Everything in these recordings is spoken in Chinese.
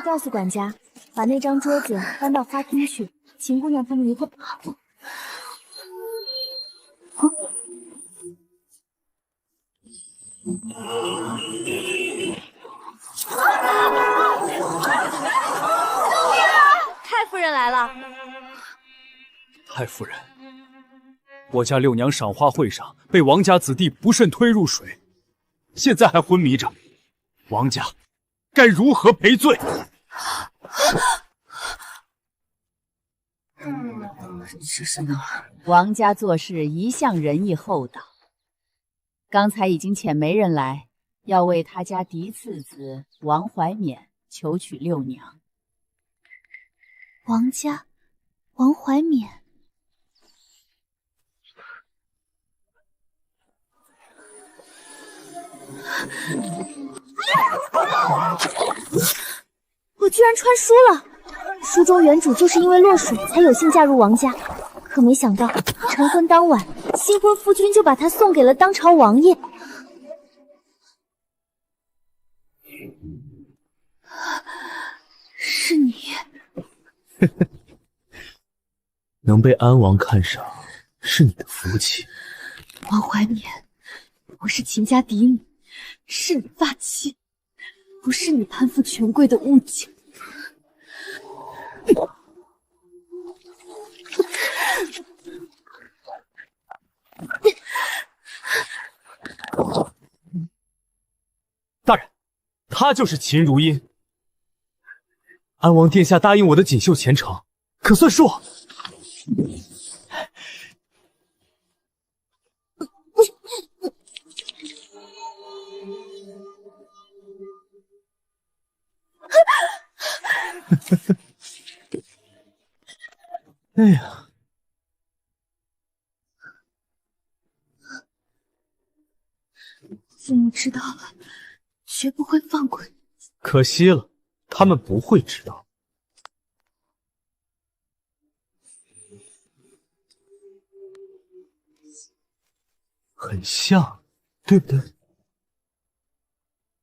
告诉管家，把那张桌子搬到花厅去，秦姑娘他们一会。太夫人来了。太夫人，我家六娘赏花会上被王家子弟不慎推入水，现在还昏迷着，王家该如何赔罪？这是哪儿？王家做事一向仁义厚道，刚才已经遣媒人来，要为他家嫡次子王怀冕求娶六娘。王家，王怀冕。我居然穿书了！书中原主就是因为落水才有幸嫁入王家，可没想到成婚当晚，新婚夫君就把她送给了当朝王爷。是你。能被安王看上，是你的福气。王怀冕，我是秦家嫡女，是你发妻，不是你攀附权贵的误解。大人，她就是秦如茵。安王殿下答应我的锦绣前程，可算数。哎呀，父母知道了，绝不会放过你。可惜了，他们不会知道。很像，对不对？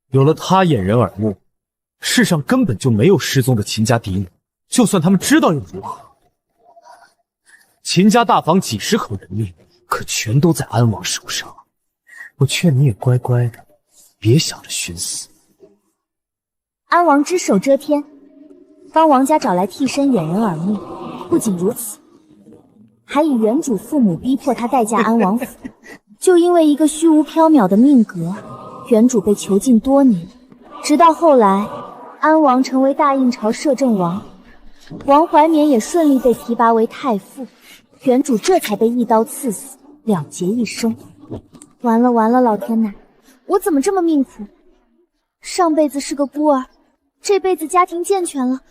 有了他掩人耳目，世上根本就没有失踪的秦家嫡女，就算他们知道又如何？秦家大房几十口人命，可全都在安王手上。我劝你也乖乖的，别想着寻死。安王只手遮天，帮王家找来替身掩人耳目。不仅如此，还以原主父母逼迫他代嫁安王府。就因为一个虚无缥缈的命格，原主被囚禁多年，直到后来，安王成为大印朝摄政王，王怀冕也顺利被提拔为太傅，原主这才被一刀刺死，了结一生。完了完了，老天奶，我怎么这么命苦？上辈子是个孤儿，这辈子家庭健全了，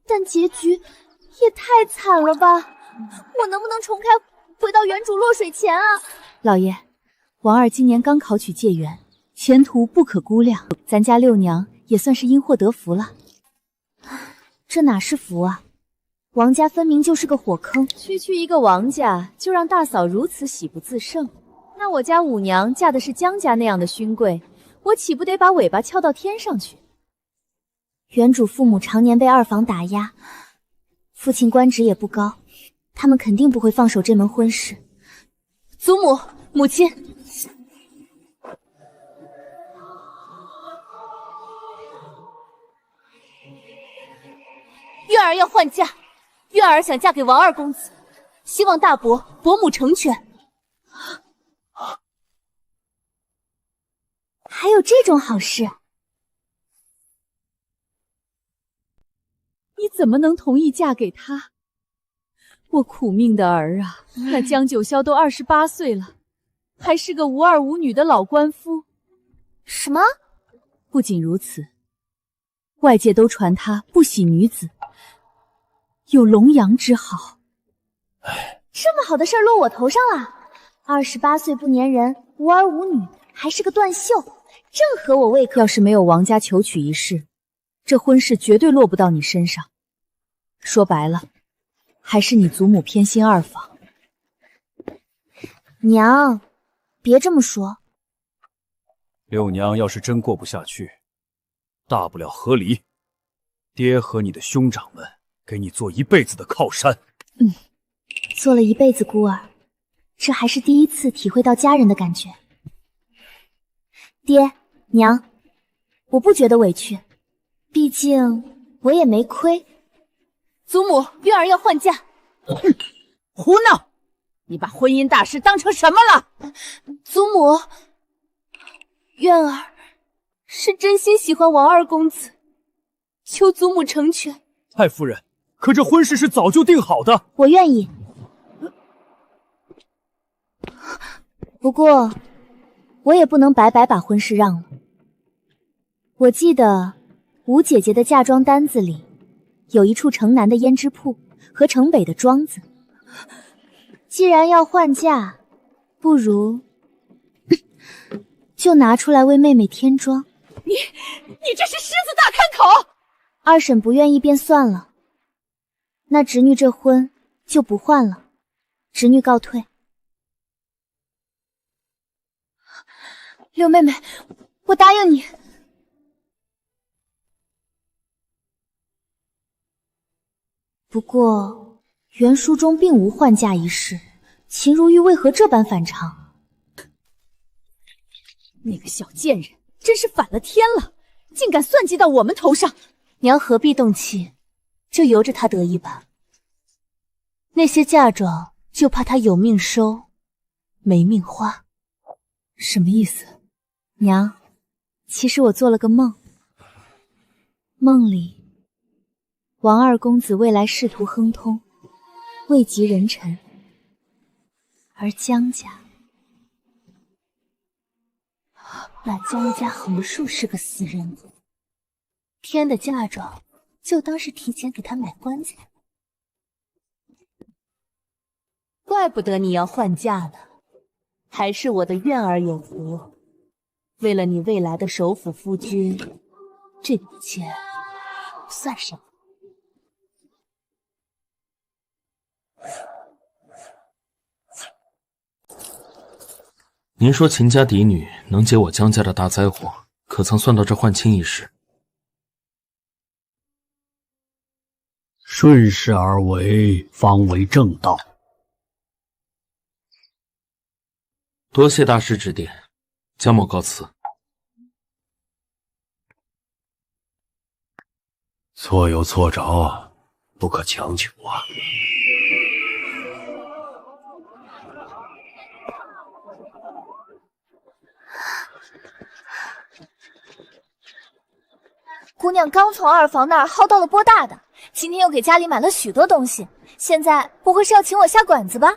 但结局也太惨了吧！我能不能重开，回到原主落水前啊？老爷，王二今年刚考取解元，前途不可估量，咱家六娘也算是因祸得福了。这哪是福啊，王家分明就是个火坑。区一个王家，就让大嫂如此喜不自胜，那我家五娘嫁的是江家那样的勋贵，我岂不得把尾巴翘到天上去？原主父母常年被二房打压，父亲官职也不高，他们肯定不会放手这门婚事。祖母、母亲，月儿要换嫁，月儿想嫁给王二公子，希望大伯、伯母成全。还有这种好事？你怎么能同意嫁给他？我苦命的儿啊，那江九霄都28岁了，还是个无儿无女的老官夫。什么？不仅如此，外界都传他不喜女子，有龙阳之好。这么好的事儿落我头上了？28岁不粘人，无儿无女，还是个断袖，正合我胃口。要是没有王家求娶一事，这婚事绝对落不到你身上。说白了，还是你祖母偏心二房。娘，别这么说。六娘要是真过不下去，大不了和离。爹和你的兄长们给你做一辈子的靠山。做了一辈子孤儿，这还是第一次体会到家人的感觉。爹娘，我不觉得委屈，毕竟我也没亏。祖母，月儿要换嫁。胡闹！你把婚姻大事当成什么了？祖母，月儿是真心喜欢王二公子，求祖母成全。太夫人，可这婚事是早就定好的。我愿意，不过我也不能白白把婚事让了。我记得吴姐姐的嫁妆单子里有一处城南的胭脂铺和城北的庄子。既然要换嫁，不如就拿出来为妹妹添妆。你这是狮子大开口！二婶不愿意便算了，那侄女这婚就不换了，侄女告退。六妹妹，我答应你。不过原书中并无换嫁一事，秦如玉为何这般反常？那个小贱人真是反了天了，竟敢算计到我们头上！娘何必动气，就由着她得意吧。那些嫁妆就怕她有命收，没命花。什么意思？娘，其实我做了个梦，梦里王二公子未来仕途亨通，位极人臣，而江家，那江家横竖是个死人头，添的嫁妆就当是提前给他买棺材。怪不得你要换嫁呢，还是我的苑儿有福。为了你未来的首辅夫君，这笔钱不算什么。您说秦家嫡女能解我江家的大灾祸，可曾算到这换亲一事？顺势而为，方为正道。多谢大师指点，江某告辞。错有错着，不可强求啊。姑娘刚从二房那儿薅到了波大的，今天又给家里买了许多东西，现在不会是要请我下馆子吧？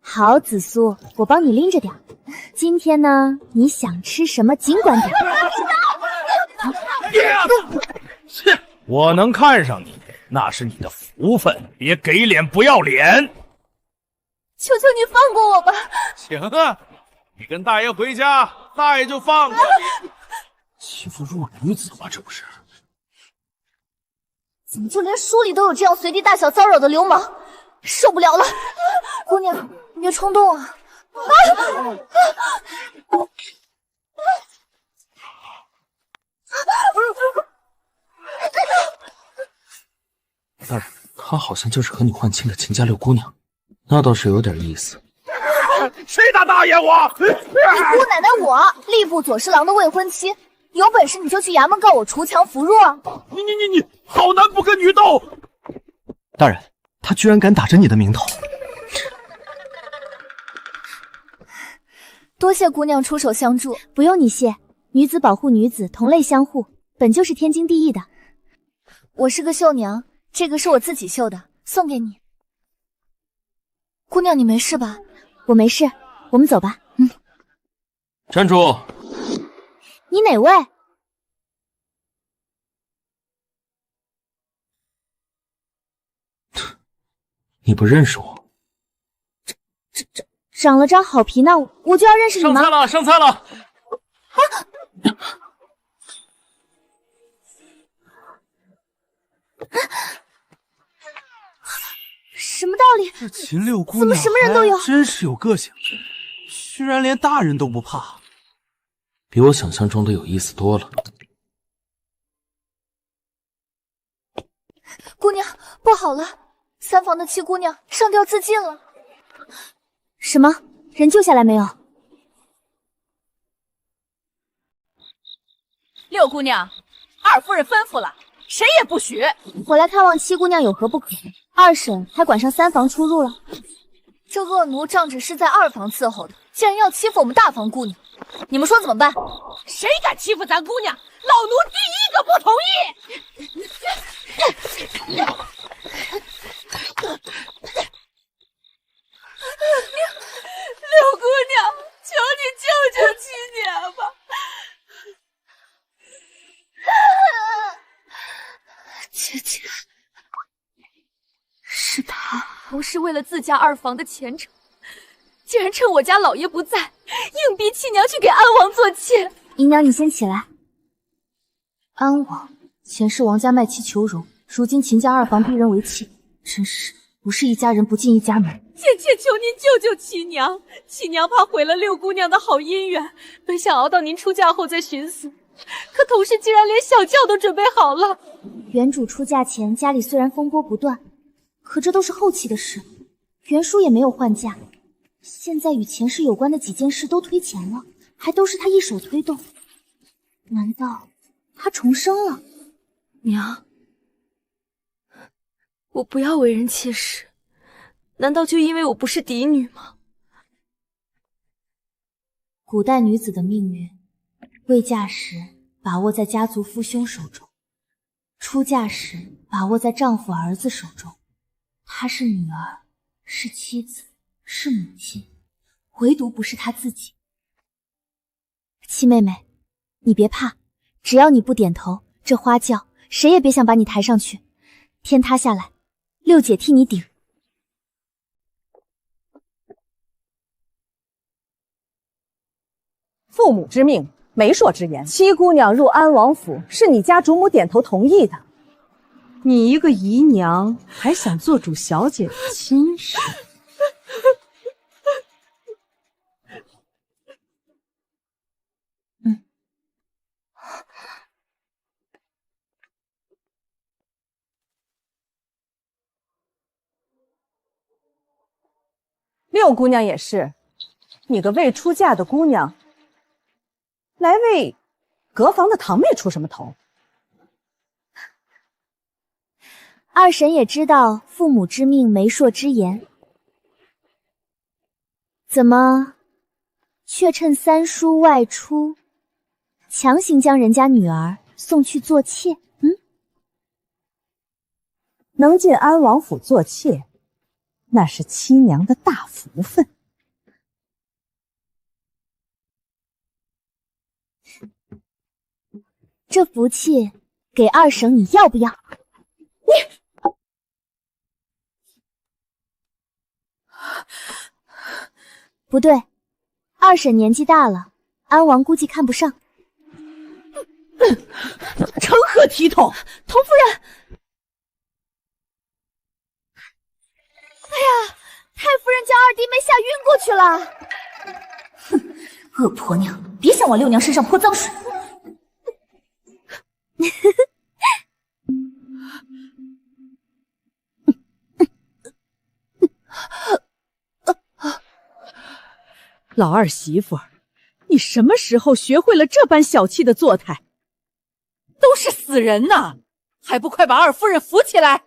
好，紫苏，我帮你拎着点。今天呢，你想吃什么尽管点。我能看上你，那是你的福分，别给脸不要脸。求求你放过我吧！行啊，你跟大爷回家，大爷就放过你。欺负弱女子吗？这不是？怎么就连书里都有这样随地大小骚扰的流氓？受不了了！姑娘，你别冲动啊！大人，她好像就是和你换亲的秦家六姑娘，那倒是有点意思。谁打大爷我？你姑奶奶我吏部左侍郎的未婚妻，有本事你就去衙门告我锄强扶弱。你，好男不跟女斗！大人，他居然敢打着你的名头！多谢姑娘出手相助，不用你谢。女子保护女子，同类相护，本就是天经地义的。我是个绣娘，这个是我自己绣的，送给你。姑娘，你没事吧？我没事，我们走吧。站住！你哪位？你不认识我？长了张好皮，那我就要认识你吗？上菜了！什么道理？这秦六姑娘怎么什么人都有？真是有个性，居然连大人都不怕。比我想象中的有意思多了。姑娘，不好了，三房的七姑娘上吊自尽了。什么？人救下来没有？六姑娘，二夫人吩咐了，谁也不许。我来看望七姑娘有何不可？二婶还管上三房出入了。这恶奴仗着是在二房伺候的，竟然要欺负我们大房姑娘，你们说怎么办？谁敢欺负咱姑娘，老奴第一个不同意！六姑娘，求你救救七娘吧！姐姐，是他。不是为了自家二房的前程，竟然趁我家老爷不在，硬逼七娘去给安王做妾。姨娘，你先起来。安王前世王家卖妻求荣，如今秦家二房逼人为妾，真是不是一家人不进一家门。妾求您救救七娘，七娘怕毁了六姑娘的好姻缘，本想熬到您出嫁后再寻死，可同事竟然连小轿都准备好了。原主出嫁前家里虽然风波不断，可这都是后期的事，袁叔也没有换嫁，现在与前世有关的几件事都推前了，还都是他一手推动，难道他重生了？娘，我不要为人妾室，难道就因为我不是嫡女吗？古代女子的命运，未嫁时把握在家族父兄手中，出嫁时把握在丈夫儿子手中。她是女儿，是妻子，是母亲，唯独不是她自己。七妹妹，你别怕，只要你不点头，这花轿谁也别想把你抬上去。天塌下来，六姐替你顶。父母之命，媒妁之言，七姑娘入安王府是你家主母点头同意的。你一个姨娘，还想做主小姐的亲事？六姑娘也是，你个未出嫁的姑娘，来为隔房的堂妹出什么头？二婶也知道父母之命，媒妁之言，怎么却趁三叔外出，强行将人家女儿送去做妾？能进安王府做妾，那是七娘的大福分。这福气给二婶，你要不要？不对，二婶年纪大了，安王估计看不上。成何体统！童夫人，哎呀，太夫人将二弟妹吓晕过去了。哼，恶婆娘，别想往六娘身上泼脏水。老二媳妇儿，你什么时候学会了这般小气的作态？都是死人呐，还不快把二夫人扶起来！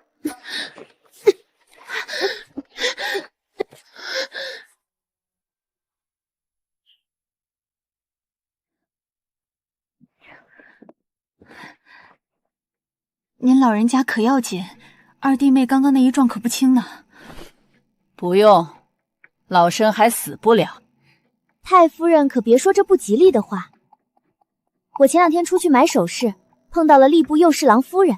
您老人家可要紧，二弟妹刚刚那一状可不轻呢。不用，老身还死不了。太夫人可别说这不吉利的话。我前两天出去买首饰，碰到了吏部右侍郎夫人，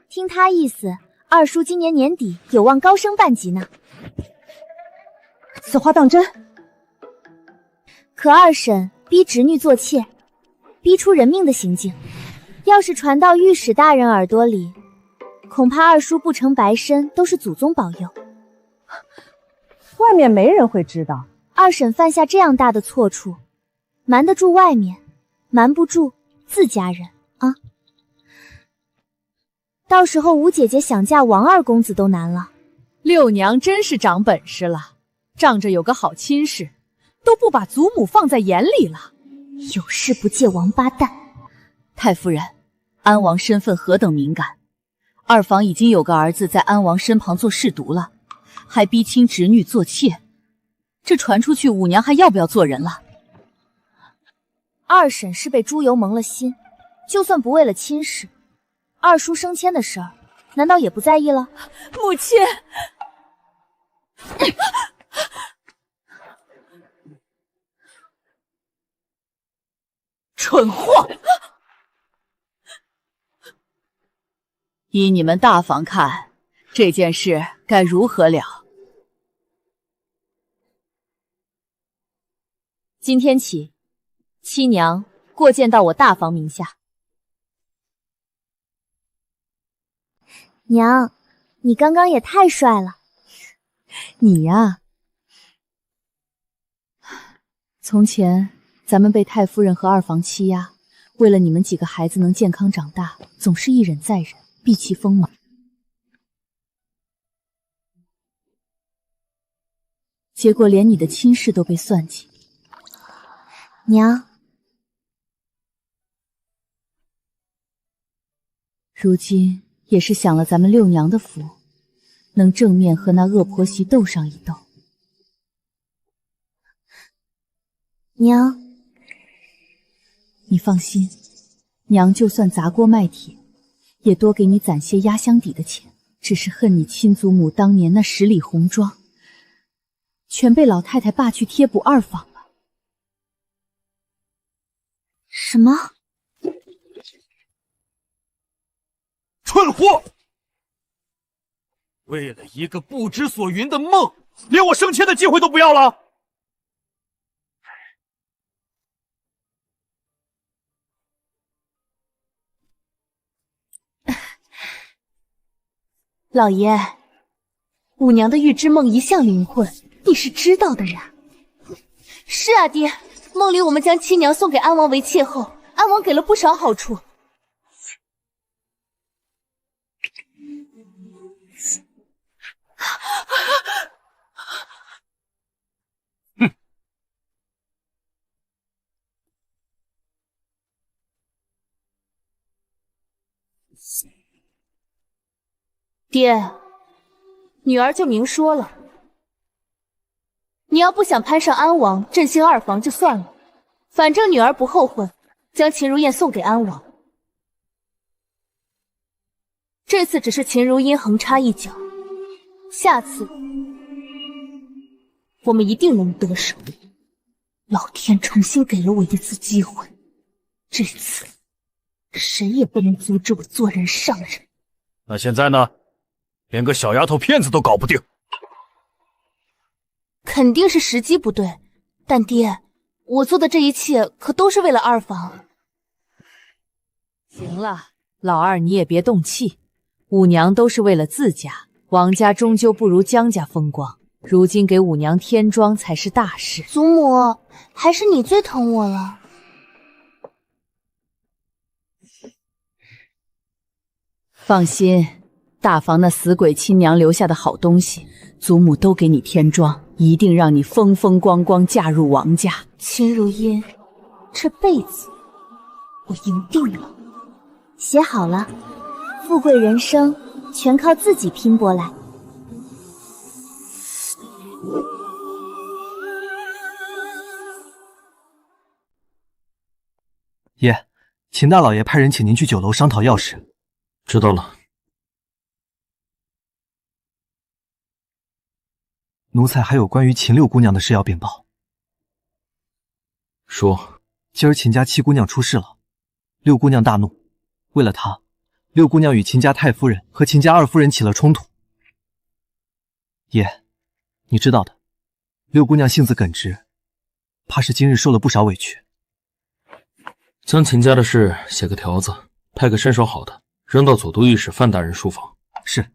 听她意思，二叔今年年底有望高升半级呢。此话当真？可二婶逼侄女做妾，逼出人命的行径，要是传到御史大人耳朵里，恐怕二叔不成白身都是祖宗保佑。外面没人会知道。二婶犯下这样大的错处，瞒得住外面，瞒不住自家人啊。到时候吴姐姐想嫁王二公子都难了。六娘真是长本事了，仗着有个好亲事，都不把祖母放在眼里了。有事不借王八蛋。太夫人，安王身份何等敏感，二房已经有个儿子在安王身旁做侍读了，还逼亲侄女做妾，这传出去，五娘还要不要做人了？二婶是被猪油蒙了心，就算不为了亲事，二叔升迁的事儿，难道也不在意了？母亲，蠢货！依你们大房看，这件事该如何了？今天起，七娘过见到我大房名下。娘，你刚刚也太帅了。你呀，从前咱们被太夫人和二房欺压，为了你们几个孩子能健康长大，总是一忍再忍，避其锋芒。结果连你的亲事都被算计。娘，如今也是享了咱们六娘的福，能正面和那恶婆媳斗上一斗。娘，你放心，娘就算砸锅卖铁，也多给你攒些压箱底的钱。只是恨你亲祖母当年那10里红妆，全被老太太罢去贴补二房了。什么？蠢货！为了一个不知所云的梦，连我升迁的机会都不要了！老爷，五娘的预知梦一向灵魂，你是知道的呀。是啊，爹，梦里我们将七娘送给安王为妾后，安王给了不少好处。爹，女儿就明说了，你要不想攀上安王，振兴二房就算了，反正女儿不后悔，将秦如燕送给安王。这次只是秦如茵横插一脚，下次我们一定能得手。老天重新给了我一次机会，这次谁也不能阻止我做人上人。那现在呢？连个小丫头片子都搞不定，肯定是时机不对。但爹，我做的这一切可都是为了二房。行了，老二你也别动气，五娘都是为了自家，王家终究不如江家风光。如今给五娘添妆才是大事。祖母，还是你最疼我了。放心，大房那死鬼亲娘留下的好东西，祖母都给你添妆，一定让你风风光光嫁入王家。秦如茵，这辈子我赢定了。写好了，富贵人生全靠自己拼搏来。爷，秦大老爷派人请您去酒楼商讨要事。知道了。奴才还有关于秦六姑娘的事要禀报。说，今儿秦家七姑娘出事了，六姑娘大怒，为了她，六姑娘与秦家太夫人和秦家二夫人起了冲突。爷，你知道的，六姑娘性子耿直，怕是今日受了不少委屈。将秦家的事写个条子，派个身手好的扔到左都御史范大人书房。是。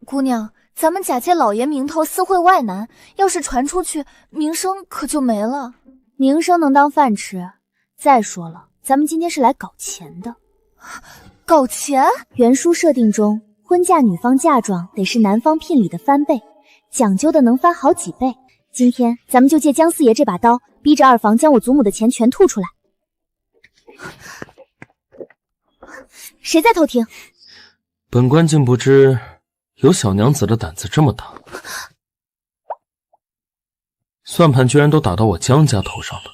姑娘，咱们假借老爷名头私会外男，要是传出去，名声可就没了。名声能当饭吃？再说了，咱们今天是来搞钱的。搞钱？原书设定中，婚嫁女方嫁妆得是男方聘礼的翻倍，讲究的能翻好几倍。今天咱们就借江四爷这把刀，逼着二房将我祖母的钱全吐出来。谁在偷听？本官竟不知有小娘子的胆子这么大，算盘居然都打到我江家头上了。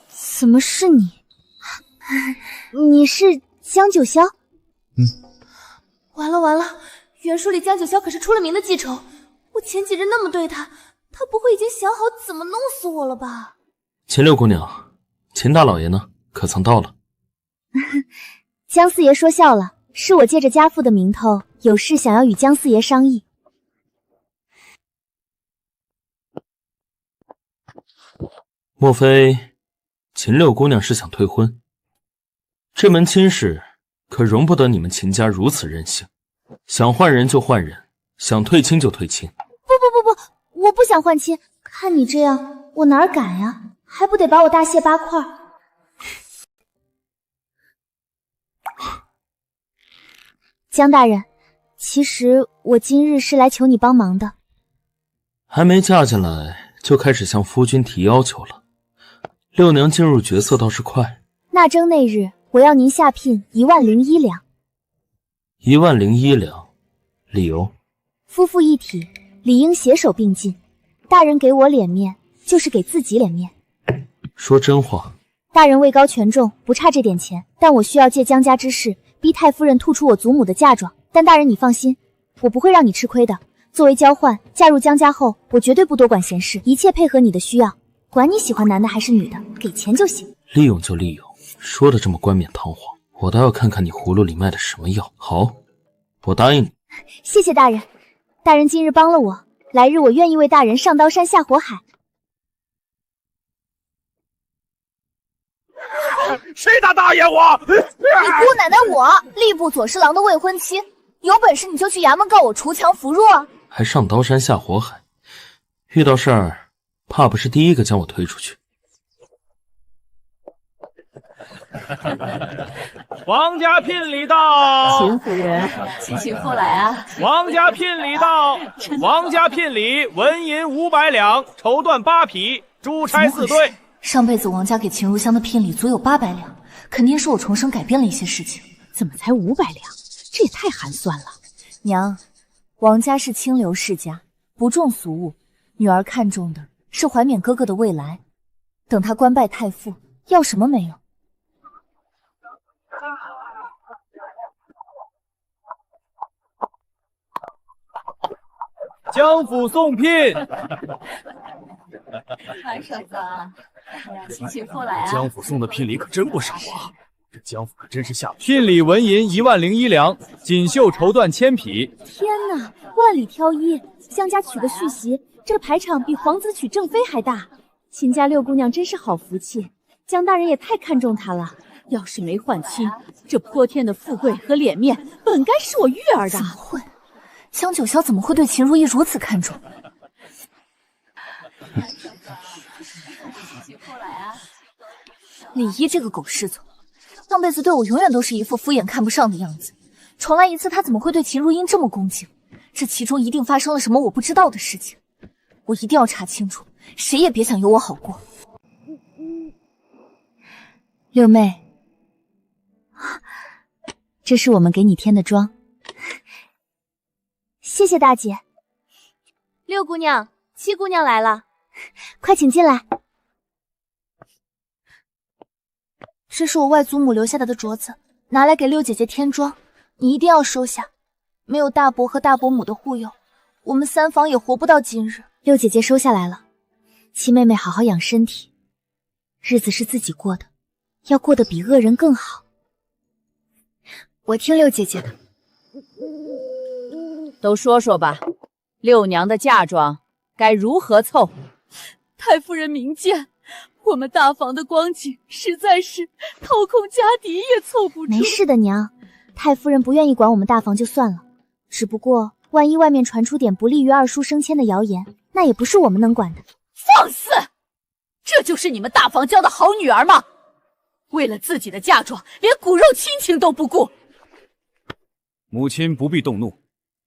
怎么是你？你是江九霄？完了完了，原书里江九霄可是出了名的记仇，我前几日那么对他，他不会已经想好怎么弄死我了吧？秦六姑娘，秦大老爷呢？可曾到了？江四爷说笑了，是我借着家父的名头，有事想要与江四爷商议。莫非秦六姑娘是想退婚？这门亲事可容不得你们秦家如此任性，想换人就换人，想退亲就退亲。不，我不想换亲，看你这样，我哪敢呀？还不得把我大卸8块？江大人，其实我今日是来求你帮忙的。还没嫁进来就开始向夫君提要求了，六娘进入角色倒是快。纳征那日，我要您下聘10001两。10001两，理由？夫妇一体，理应携手并进。大人给我脸面，就是给自己脸面。说真话。大人位高权重，不差这点钱，但我需要借江家之事，逼太夫人吐出我祖母的嫁妆。但大人你放心，我不会让你吃亏的。作为交换，嫁入江家后，我绝对不多管闲事，一切配合你的需要。管你喜欢男的还是女的，给钱就行。利用就利用，说的这么冠冕堂皇，我倒要看看你葫芦里卖的什么药。好，我答应你。谢谢大人，大人今日帮了我，来日我愿意为大人上刀山下火海。谁打大爷我？你姑奶奶我，吏部左侍郎的未婚妻，有本事你就去衙门告我锄强扶弱啊！还上刀山下火海，遇到事儿怕不是第一个将我推出去。王家聘礼到，秦夫人，请复来啊！王家聘礼到，王家聘礼纹银500两，绸缎8匹，珠钗4对。上辈子王家给秦如香的聘礼足有800两，肯定是我重生改变了一些事情。怎么才500两？这也太寒酸了。娘，王家是清流世家，不重俗物，女儿看重的是怀缅哥哥的未来。等他官拜太傅，要什么没有？江府送聘。来，婶子，请复来啊！江府送的聘礼可真不少啊！这江府可真是下聘礼纹银10001两，锦绣绸缎1000匹。天哪，万里挑一，江家娶个续媳，这排场比皇子娶正妃还大。秦家六姑娘真是好福气，江大人也太看重她了。要是没换亲，这泼天的富贵和脸面，本该是我玉儿的。怎么会？江九霄怎么会对秦如意如此看重？李一这个狗狮子，上辈子对我永远都是一副敷衍看不上的样子，重来一次，他怎么会对秦如英这么恭敬？这其中一定发生了什么我不知道的事情，我一定要查清楚，谁也别想有我好过。六妹，这是我们给你添的妆，谢谢大姐。六姑娘、七姑娘来了，快请进来。这是我外祖母留下的镯子，拿来给六姐姐添妆，你一定要收下。没有大伯和大伯母的护佑，我们三房也活不到今日。六姐姐收下来了，七妹妹好好养身体，日子是自己过的，要过得比恶人更好。我听六姐姐的。都说说吧，六娘的嫁妆该如何凑？太夫人明鉴，我们大房的光景实在是掏空家底也凑不住。没事的，娘，太夫人不愿意管我们大房就算了，只不过万一外面传出点不利于二叔升迁的谣言，那也不是我们能管的。放肆！这就是你们大房教的好女儿吗？为了自己的嫁妆，连骨肉亲情都不顾。母亲不必动怒，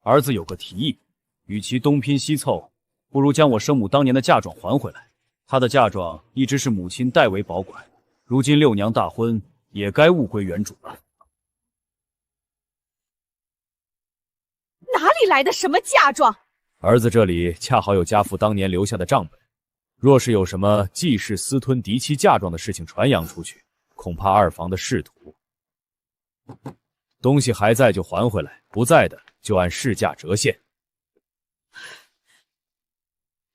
儿子有个提议，与其东拼西凑，不如将我生母当年的嫁妆还回来。她的嫁妆一直是母亲代为保管，如今六娘大婚，也该物归原主了。哪里来的什么嫁妆？儿子这里恰好有家父当年留下的账本，若是有什么继室私吞嫡妻嫁妆的事情传扬出去，恐怕二房的仕途。东西还在就还回来，不在的就按市价折现。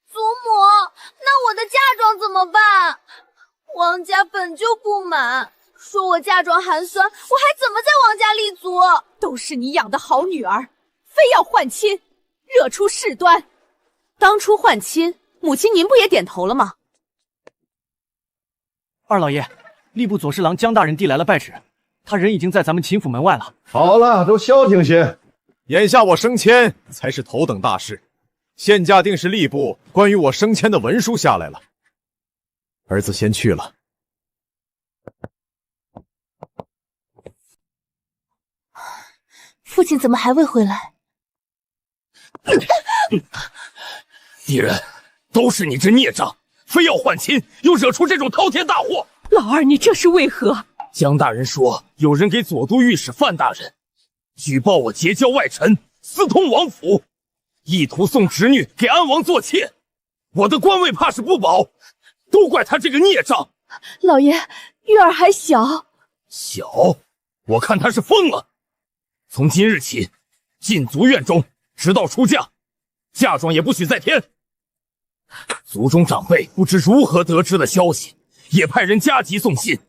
祖母，那我的嫁妆怎么办？王家本就不满，说我嫁妆寒酸，我还怎么在王家立足？都是你养的好女儿，非要换亲，惹出事端。当初换亲，母亲您不也点头了吗？二老爷，吏部左侍郎江大人递来了拜旨，他人已经在咱们秦府门外了。好了，都消停些。眼下我升迁才是头等大事，现价定是吏部关于我升迁的文书下来了。儿子先去了。父亲怎么还未回来？敌人，都是你这孽障，非要换亲，又惹出这种滔天大祸。老二，你这是为何？江大人说，有人给左都御史范大人举报我结交外臣，私通王府，意图送侄女给安王做妾。我的官位怕是不保，都怪他这个孽障。老爷，玉儿还小。小？我看他是疯了。从今日起，禁足院中，直到出嫁，嫁妆也不许再添。族中长辈不知如何得知的消息，也派人加急送信。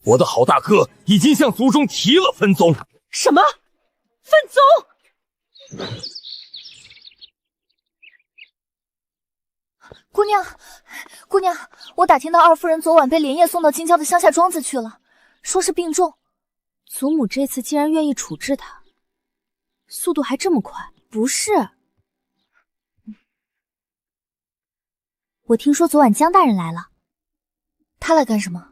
我的好大哥已经向族中提了分宗。什么？分宗？姑娘，姑娘，我打听到二夫人昨晚被连夜送到京郊的乡下庄子去了，说是病重。祖母这次竟然愿意处置她，速度还这么快。不是，我听说昨晚江大人来了，他来干什么？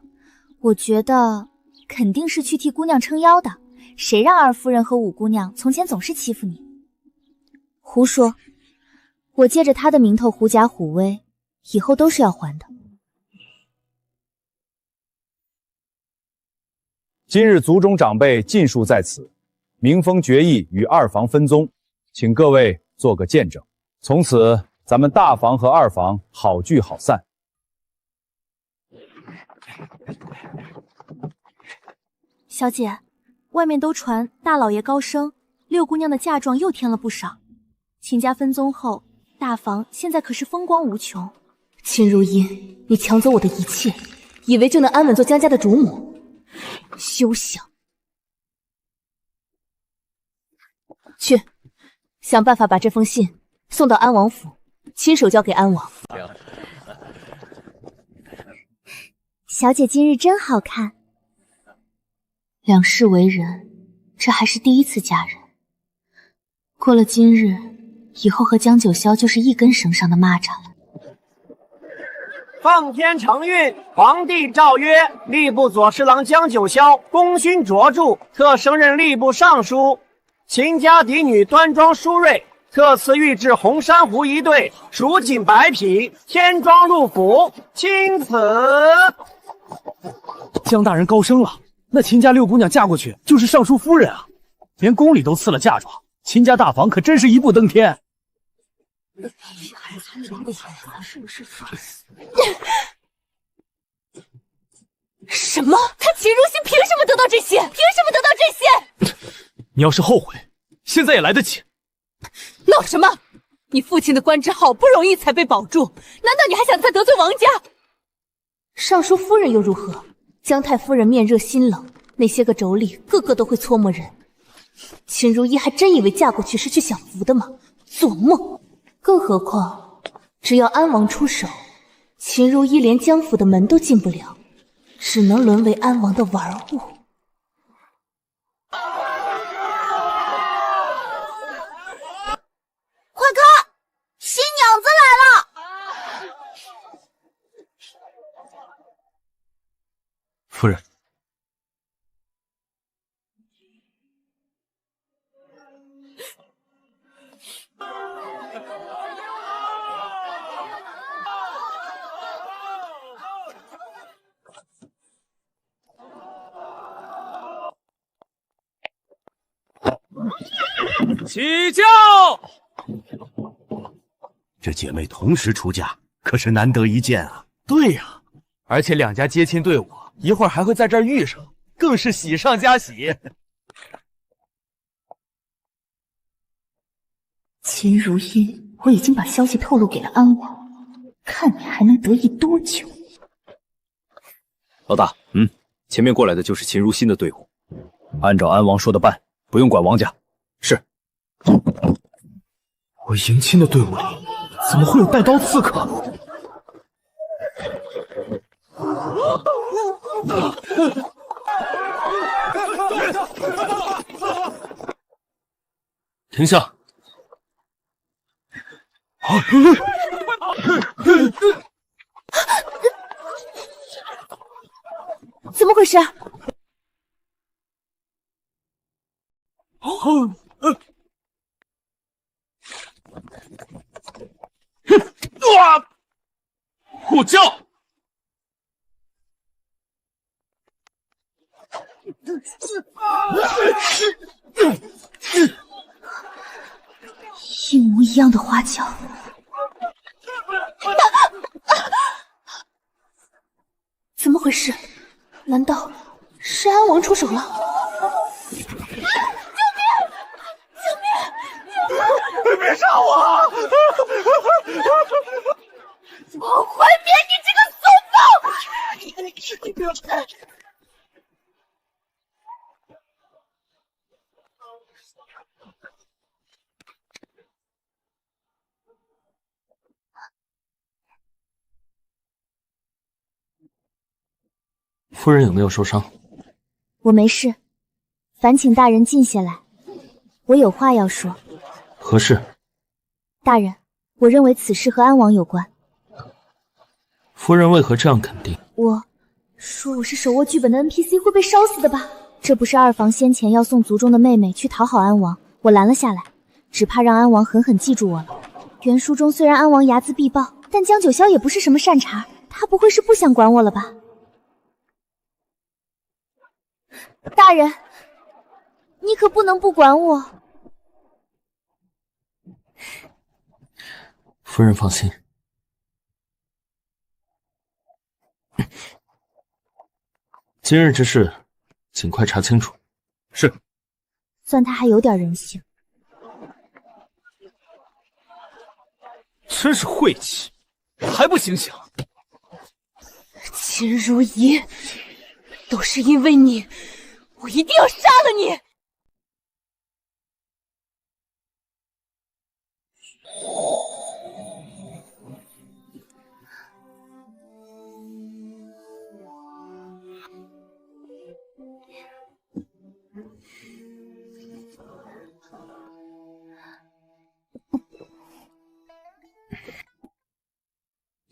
我觉得肯定是去替姑娘撑腰的。谁让二夫人和五姑娘从前总是欺负你？胡说！我借着他的名头狐假虎威，以后都是要还的。今日族中长辈尽数在此，明封决议与二房分宗，请各位做个见证。从此，咱们大房和二房好聚好散。小姐，外面都传大老爷高升，六姑娘的嫁妆又添了不少。秦家分宗后，大房现在可是风光无穷。秦如意，你抢走我的一切，以为就能安稳做江家的主母？休想！去，想办法把这封信送到安王府，亲手交给安王。小姐今日真好看。两世为人，这还是第一次嫁人。过了今日，以后和江九霄就是一根绳上的蚂蚱了。奉天承运，皇帝诏曰：吏部左侍郎江九霄功勋卓著，特升任吏部尚书。秦家嫡女端庄淑瑞，特赐御制红珊瑚一对，蜀锦白匹，天装入府，钦此。江大人高升了，那秦家六姑娘嫁过去就是尚书夫人啊，连宫里都赐了嫁妆，秦家大房可真是一步登天。什么？他秦如心凭什么得到这些？凭什么得到这些？你要是后悔，现在也来得及。闹什么？你父亲的官职好不容易才被保住，难道你还想再得罪王家？尚书夫人又如何？姜太夫人面热心冷，那些个妯娌个个都会搓磨人。秦如意还真以为嫁过去是去享福的吗？做梦！更何况，只要安王出手，秦如意连江府的门都进不了，只能沦为安王的玩物。快看，新娘子来了！夫人，起轿！这姐妹同时出嫁，可是难得一见啊！对呀，而且两家接亲队伍一会儿还会在这儿遇上，更是喜上加喜。秦如茵，我已经把消息透露给了安王，看你还能得意多久。老大，前面过来的就是秦如新的队伍，按照安王说的办，不用管王家。是。我迎亲的队伍里怎么会有带刀刺客？停下！怎么回事？护教！一模一样的花脚。怎么回事？难道是安王出手了？别杀我！我毁灭你这个怂包！夫人有没有受伤？我没事，烦请大人静下来，我有话要说。何事？大人，我认为此事和安王有关。夫人为何这样肯定？我说我是手握剧本的 NPC 会被烧死的吧？这不是二房先前要送族中的妹妹去讨好安王，我拦了下来，只怕让安王狠狠记住我了。原书中虽然安王睚眦必报，但江九霄也不是什么善茬，他不会是不想管我了吧？大人，你可不能不管我。夫人放心，今日之事，尽快查清楚。是。算他还有点人性。真是晦气，还不醒醒！秦如仪，都是因为你，我一定要杀了你！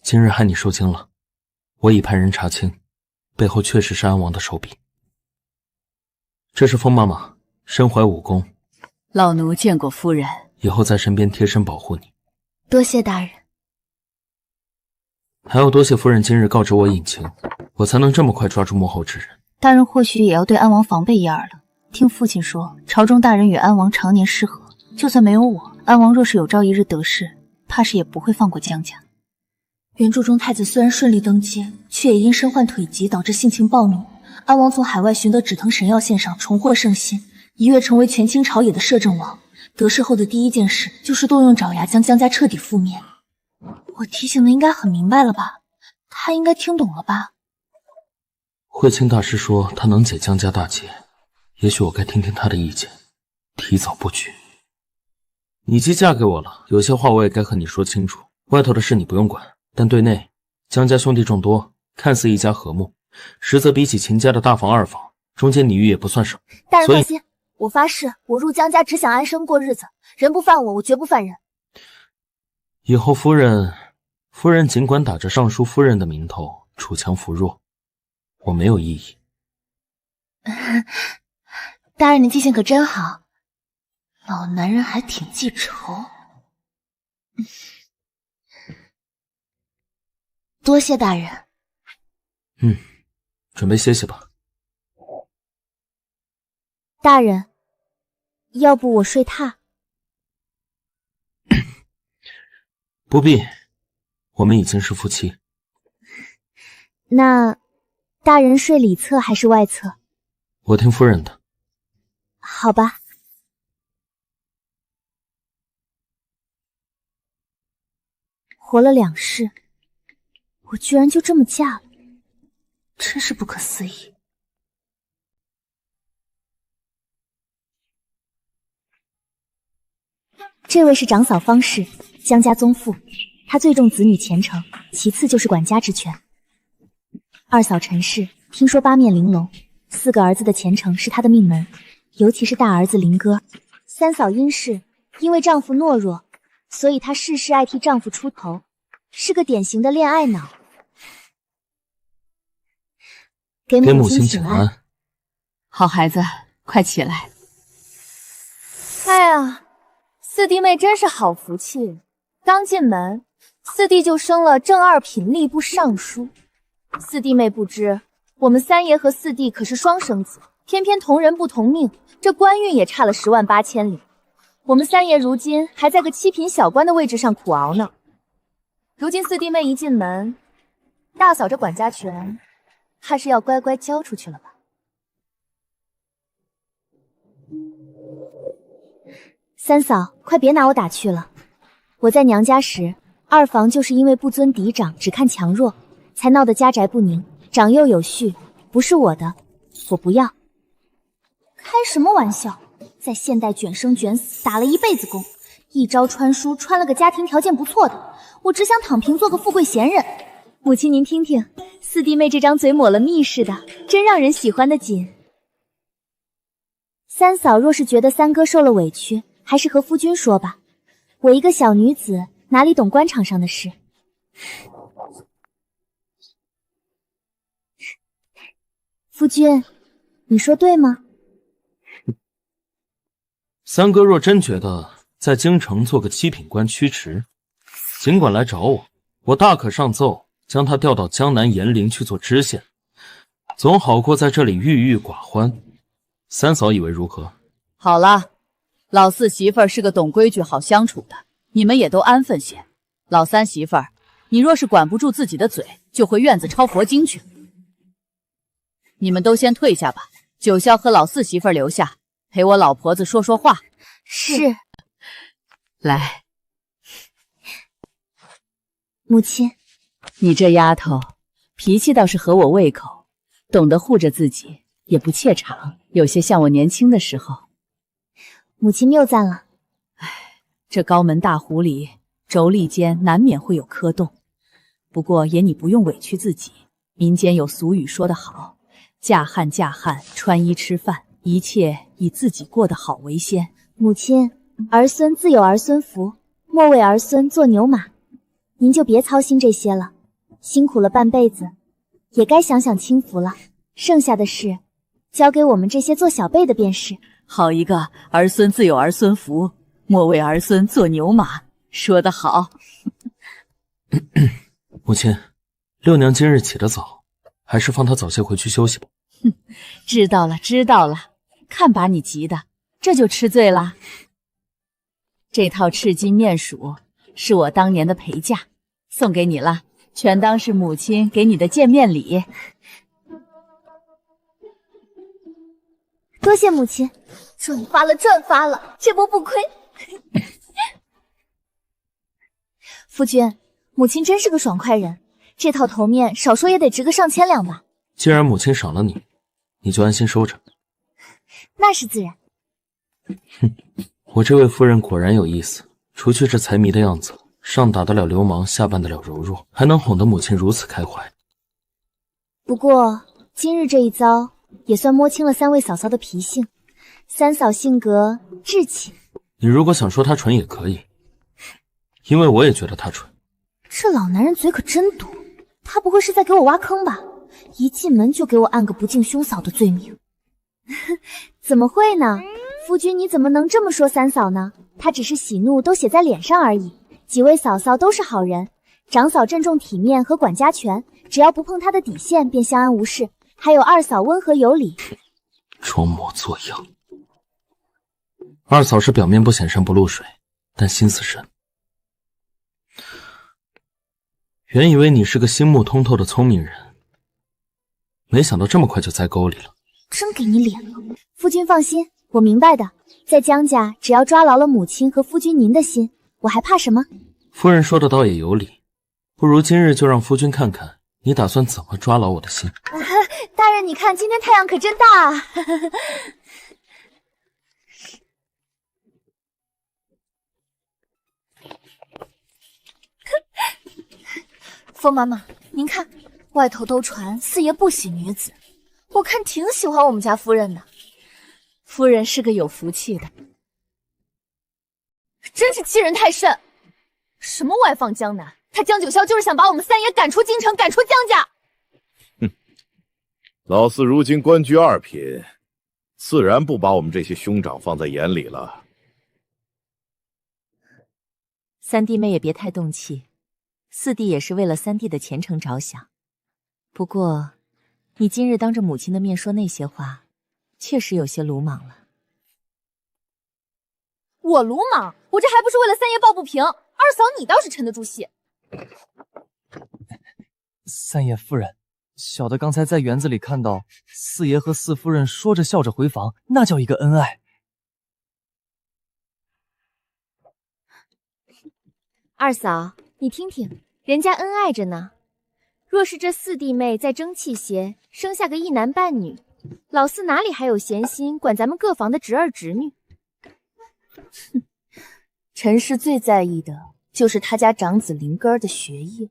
今日害你受惊了，我已派人查清，背后确实是安王的手笔。这是风妈妈，身怀武功，老奴见过夫人，以后在身边贴身保护你。多谢大人。还要多谢夫人今日告知我隐情，我才能这么快抓住幕后之人。大人或许也要对安王防备一二了。听父亲说，朝中大人与安王常年失和，就算没有我，安王若是有朝一日得势，怕是也不会放过江家。原著中太子虽然顺利登基，却也因身患腿疾导致性情暴怒。安王从海外寻得止疼神药线上重获圣心，一跃成为权倾朝野的摄政王。得势后的第一件事就是动用爪牙将江家彻底覆灭。我提醒的应该很明白了吧？他应该听懂了吧？慧清大师说他能解江家大劫，也许我该听听他的意见，提早布局。你既嫁给我了，有些话我也该和你说清楚。外头的事你不用管，但对内，江家兄弟众多，看似一家和睦，实则比起秦家的大房二房，中间你玉也不算少。大人放心，我发誓，我入江家只想安生过日子，人不犯我，我绝不犯人。以后夫人尽管打着尚书夫人的名头恃强扶弱，我没有异议。大人，你记性可真好，老男人还挺记仇。多谢大人。准备歇歇吧。大人，要不我睡榻？不必，我们已经是夫妻。那大人睡里侧还是外侧？我听夫人的。好吧。活了2世，我居然就这么嫁了，真是不可思议。这位是长嫂方氏，江家宗妇，她最重子女前程，其次就是管家之权。二嫂陈氏，听说八面玲珑，4个儿子的前程是她的命门，尤其是大儿子林哥。三嫂殷氏，因为丈夫懦弱，所以她事事爱替丈夫出头，是个典型的恋爱脑。给母亲请安。好孩子，快起来。哎呀，四弟妹真是好福气，刚进门，四弟就升了正二品吏部尚书。四弟妹不知，我们三爷和四弟可是双生子，偏偏同人不同命，这官运也差了10万8千里。我们三爷如今还在个7品小官的位置上苦熬呢。如今四弟妹一进门，大嫂这管家权还是要乖乖交出去了吧。三嫂，快别拿我打趣了。我在娘家时，二房就是因为不尊嫡长，只看强弱，才闹得家宅不宁，长幼有序，不是我的，我不要。开什么玩笑，在现代卷生卷死，打了一辈子工，一朝穿书穿了个家庭条件不错的，我只想躺平做个富贵闲人。母亲您听听，四弟妹这张嘴抹了蜜似的，真让人喜欢的紧。三嫂若是觉得三哥受了委屈，还是和夫君说吧，我一个小女子哪里懂官场上的事。夫君，你说对吗？三哥若真觉得在京城做个7品官屈职，尽管来找我，我大可上奏将他调到江南延陵去做知县，总好过在这里郁郁寡欢。三嫂以为如何？好了，老四媳妇儿是个懂规矩、好相处的，你们也都安分些。老三媳妇儿，你若是管不住自己的嘴，就回院子抄佛经去。你们都先退下吧，九霄和老四媳妇儿留下，陪我老婆子说说话。是。来，母亲，你这丫头脾气倒是合我胃口，懂得护着自己，也不怯场，有些像我年轻的时候。母亲谬赞了。这高门大户里妯娌间难免会有磕动，不过也你不用委屈自己。民间有俗语说得好，嫁汉嫁汉，穿衣吃饭，一切以自己过得好为先。母亲，儿孙自有儿孙福，莫为儿孙做牛马。您就别操心这些了，辛苦了半辈子，也该享享清福了。剩下的事，交给我们这些做小辈的便是。好一个儿孙自有儿孙福，莫为儿孙做牛马，说得好。母亲，六娘今日起得早，还是放她早些回去休息吧。知道了，知道了。看把你急的，这就吃醉了。这套赤金面鼠是我当年的陪嫁，送给你了，全当是母亲给你的见面礼。多谢母亲，赚发了，赚发了，这波不亏。夫君，母亲真是个爽快人，这套头面少说也得值个上千两吧。既然母亲赏了你，你就安心收着。那是自然。我这位夫人果然有意思，除去这财迷的样子，上打得了流氓，下办得了柔弱，还能哄得母亲如此开怀。不过今日这一遭也算摸清了三位嫂嫂的脾性。三嫂性格稚气，你如果想说她蠢也可以，因为我也觉得她蠢。这老男人嘴可真毒，他不会是在给我挖坑吧？一进门就给我按个不敬兄嫂的罪名。怎么会呢？夫君你怎么能这么说三嫂呢？她只是喜怒都写在脸上而已。几位嫂嫂都是好人，长嫂郑重体面和管家权，只要不碰她的底线便相安无事。还有二嫂温和有礼。装模作样。二嫂是表面不显山不露水，但心思深。原以为你是个心目通透的聪明人，没想到这么快就栽沟里了。真给你脸了。夫君放心，我明白的。在江家，只要抓牢了母亲和夫君您的心，我还怕什么？夫人说的倒也有理，不如今日就让夫君看看你打算怎么抓牢我的心。大人，你看今天太阳可真大啊！风妈妈，您看，外头都传四爷不喜女子，我看挺喜欢我们家夫人的。夫人是个有福气的，真是欺人太甚！什么外放江南？他江九霄就是想把我们三爷赶出京城，赶出江家。哼，老四如今官居二品，自然不把我们这些兄长放在眼里了。三弟妹也别太动气，四弟也是为了三弟的前程着想。不过，你今日当着母亲的面说那些话，确实有些鲁莽了。我鲁莽？我这还不是为了三爷抱不平？二嫂，你倒是沉得住气。三爷夫人，小的刚才在园子里看到四爷和四夫人说着笑着回房，那叫一个恩爱。二嫂，你听听，人家恩爱着呢。若是这四弟妹再争气些，生下个一男半女，老四哪里还有闲心管咱们各房的侄儿侄女？哼，陈氏最在意的就是他家长子灵根儿的学业，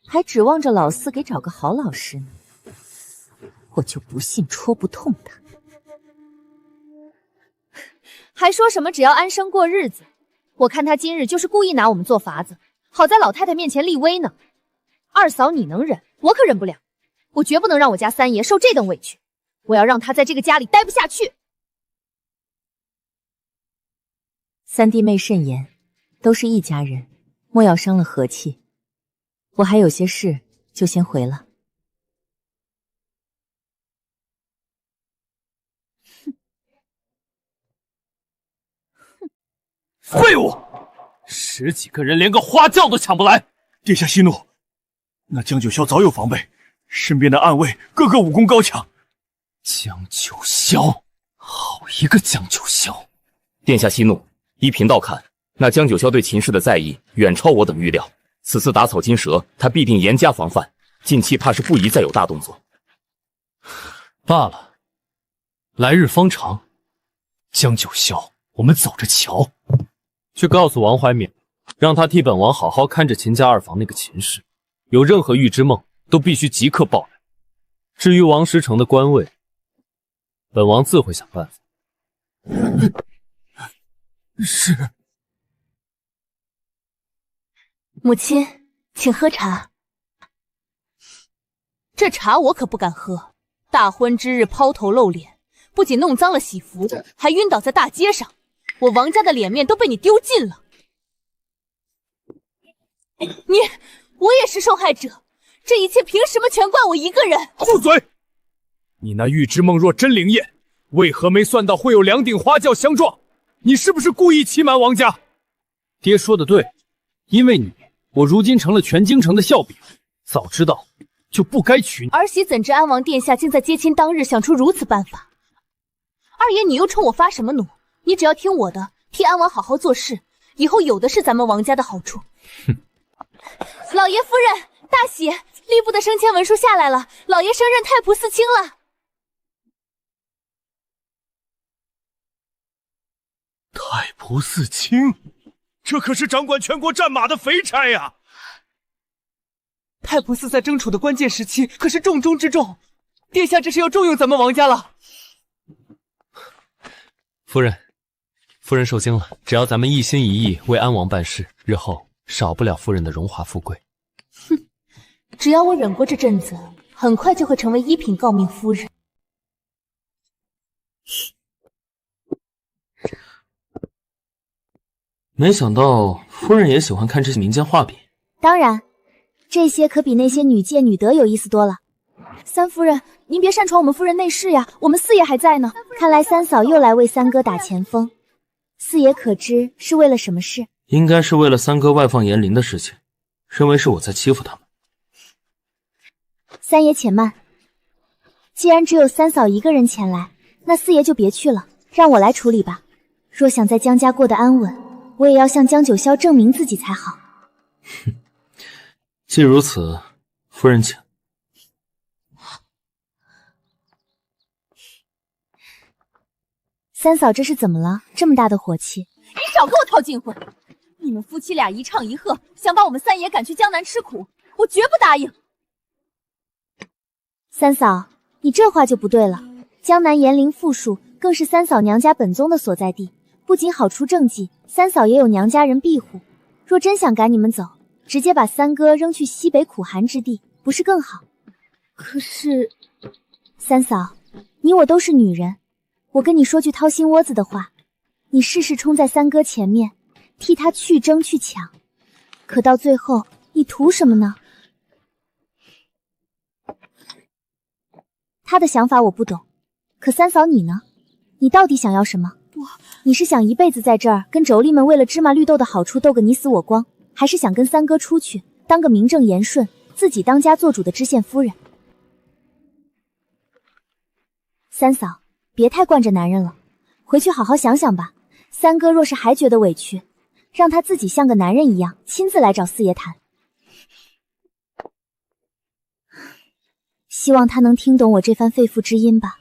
还指望着老四给找个好老师呢。我就不信戳不痛他。还说什么只要安生过日子？我看他今日就是故意拿我们做法子，好在老太太面前立威呢。二嫂你能忍，我可忍不了。我绝不能让我家三爷受这等委屈，我要让他在这个家里待不下去。三弟妹慎言，都是一家人，莫要伤了和气。我还有些事，就先回了。废物！10几个人连个花轿都抢不来！殿下息怒，那江九霄早有防备，身边的暗卫个个武功高强。江九霄，好一个江九霄！殿下息怒，依贫道看，那江九霄对秦氏的在意远超我等预料。此次打草惊蛇，他必定严加防范，近期怕是不宜再有大动作。罢了，来日方长，江九霄，我们走着瞧。去告诉王怀勉，让他替本王好好看着秦家二房那个秦氏，有任何预知梦都必须即刻报来。至于王师成的官位，本王自会想办法。是。母亲，请喝茶。这茶我可不敢喝。大婚之日抛头露脸，不仅弄脏了喜服，还晕倒在大街上，我王家的脸面都被你丢尽了。我也是受害者，这一切凭什么全怪我一个人？住嘴！你那预知梦若真灵验，为何没算到会有2顶花轿相撞？你是不是故意欺瞒王家？爹说的对，因为你，我如今成了全京城的笑柄。早知道就不该娶你。儿媳怎知安王殿下竟在接亲当日想出如此办法？二爷，你又冲我发什么怒？你只要听我的，替安王好好做事，以后有的是咱们王家的好处。哼！老爷夫人，大喜！吏部的升迁文书下来了，老爷升任太仆寺卿了。太仆寺卿，这可是掌管全国战马的肥差呀！太仆寺在争储的关键时期可是重中之重，殿下这是要重用咱们王家了。夫人受惊了，只要咱们一心一意为安王办事，日后少不了夫人的荣华富贵。哼，只要我忍过这阵子，很快就会成为1品诰命夫人。没想到夫人也喜欢看这些民间画笔。当然，这些可比那些女诫女德有意思多了。三夫人，您别擅闯我们夫人内室呀，我们四爷还在呢。看来三嫂又来为三哥打前锋，四爷可知是为了什么事？应该是为了三哥外放严灵的事情，认为是我在欺负他们。三爷且慢，既然只有三嫂一个人前来，那四爷就别去了，让我来处理吧。若想在江家过得安稳，我也要向江九霄证明自己才好。哼，既如此，夫人请。三嫂这是怎么了？这么大的火气！你少给我套近乎！你们夫妻俩一唱一和，想把我们三爷赶去江南吃苦，我绝不答应。三嫂，你这话就不对了。江南严灵富庶，更是三嫂娘家本宗的所在地，不仅好出政绩，三嫂也有娘家人庇护。若真想赶你们走，直接把三哥扔去西北苦寒之地，不是更好？可是，三嫂，你我都是女人，我跟你说句掏心窝子的话，你事事冲在三哥前面，替他去争去抢，可到最后，你图什么呢？他的想法我不懂，可三嫂你呢？你到底想要什么？你是想一辈子在这儿跟妯娌们为了芝麻绿豆的好处斗个你死我光，还是想跟三哥出去当个名正言顺、自己当家做主的知县夫人？三嫂，别太惯着男人了，回去好好想想吧。三哥若是还觉得委屈，让他自己像个男人一样，亲自来找四爷谈。希望他能听懂我这番肺腑之音吧。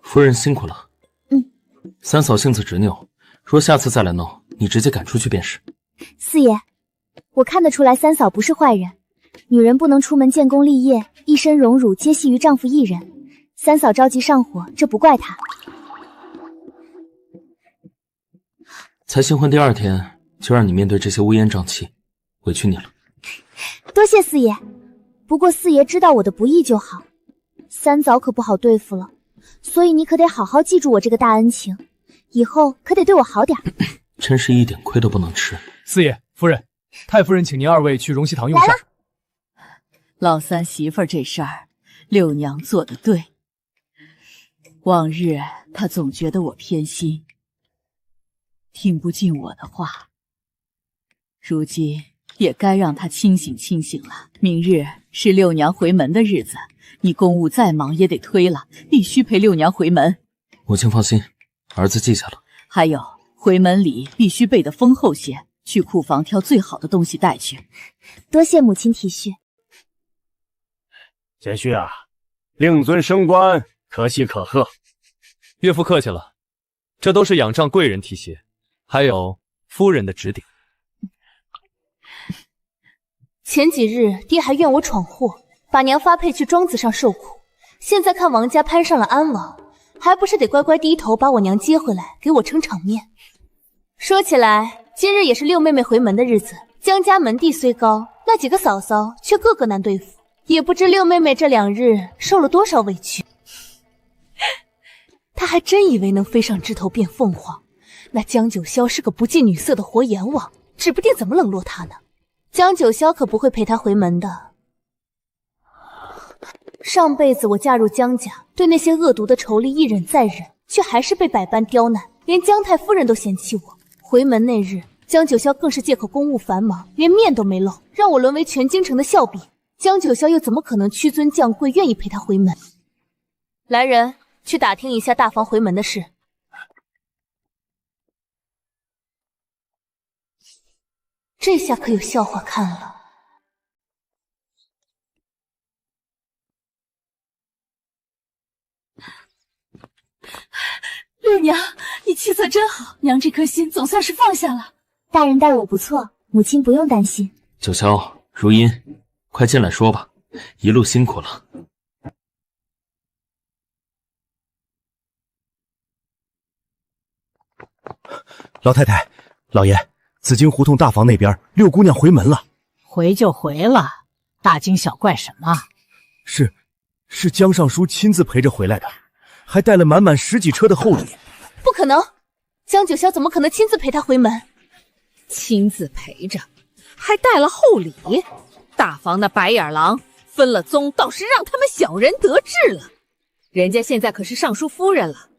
夫人辛苦了。三嫂性子执拗，若下次再来闹，你直接赶出去便是。四爷，我看得出来三嫂不是坏人，女人不能出门建功立业，一身荣辱皆系于丈夫一人。三嫂着急上火，这不怪她。才新婚第2天，就让你面对这些乌烟瘴气，委屈你了。多谢四爷，不过四爷知道我的不易就好。三嫂可不好对付了，所以你可得好好记住我这个大恩情，以后可得对我好点。真是一点亏都不能吃。四爷夫人，太夫人请您2位去荣禧堂用膳。老三媳妇儿这事儿，六娘做得对。往日她总觉得我偏心，听不进我的话，如今也该让她清醒清醒了。明日是六娘回门的日子，你公务再忙也得推了，必须陪六娘回门。母亲放心，儿子记下了。还有，回门礼必须备得丰厚些，去库房挑最好的东西带去。多谢母亲体恤。贤婿啊，令尊升官，可喜可贺。岳父客气了，这都是仰仗贵人提携，还有夫人的指点。前几日爹还怨我闯祸，把娘发配去庄子上受苦，现在看王家攀上了安王，还不是得乖乖低头把我娘接回来，给我撑场面。说起来，今日也是六妹妹回门的日子，江家门第虽高，那几个嫂嫂却个个难对付，也不知六妹妹这2日受了多少委屈。她还真以为能飞上枝头变凤凰，那江九霄是个不近女色的活阎王，指不定怎么冷落她呢。江九霄可不会陪她回门的。上辈子我嫁入江家，对那些恶毒的仇力一忍再忍，却还是被百般刁难，连江太夫人都嫌弃我。回门那日，江九霄更是借口公务繁忙，连面都没露，让我沦为全京城的笑柄。江九霄又怎么可能屈尊降贵，愿意陪他回门？来人，去打听一下大房回门的事。这下可有笑话看了。六娘，你气色真好，娘这颗心总算是放下了。大人待我不错，母亲不用担心。九霄、如音，快进来说吧，一路辛苦了。老太太、老爷，紫荆胡同大房那边六姑娘回门了。回就回了，大惊小怪什么？是江尚书亲自陪着回来的，还带了满满10几车的厚礼。不可能，江九霄怎么可能亲自陪他回门？亲自陪着，还带了厚礼。大房那白眼狼分了宗，倒是让他们小人得志了。人家现在可是尚书夫人了，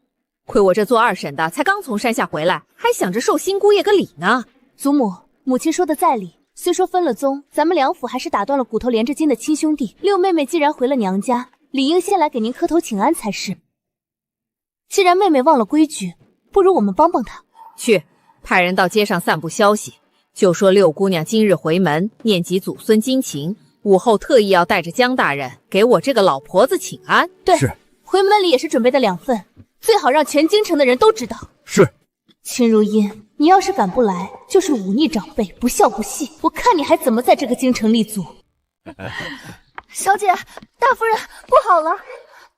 亏我这做二婶的才刚从山下回来，还想着受新姑爷个礼呢。祖母，母亲说的在理。虽说分了宗，咱们两府还是打断了骨头连着筋的亲兄弟。六妹妹既然回了娘家，理应先来给您磕头请安才是。既然妹妹忘了规矩，不如我们帮帮她。去，派人到街上散布消息，就说六姑娘今日回门，念及祖孙亲情，午后特意要带着江大人给我这个老婆子请安。对，是。回门礼也是准备的2份，最好让全京城的人都知道。是。秦如茵，你要是敢不来，就是忤逆长辈，不孝不系，我看你还怎么在这个京城立足。小姐，大夫人，不好了，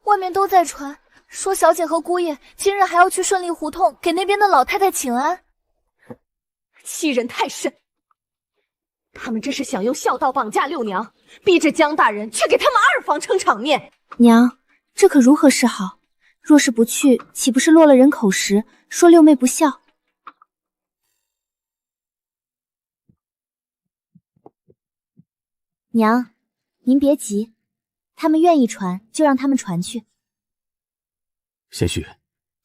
外面都在传，说小姐和姑爷今日还要去顺利胡同给那边的老太太请安。欺人太甚！他们这是想用孝道绑架六娘，逼着江大人去给他们二房撑场面。娘，这可如何是好？若是不去，岂不是落了人口实，说六妹不孝？娘，您别急，他们愿意传，就让他们传去。贤婿，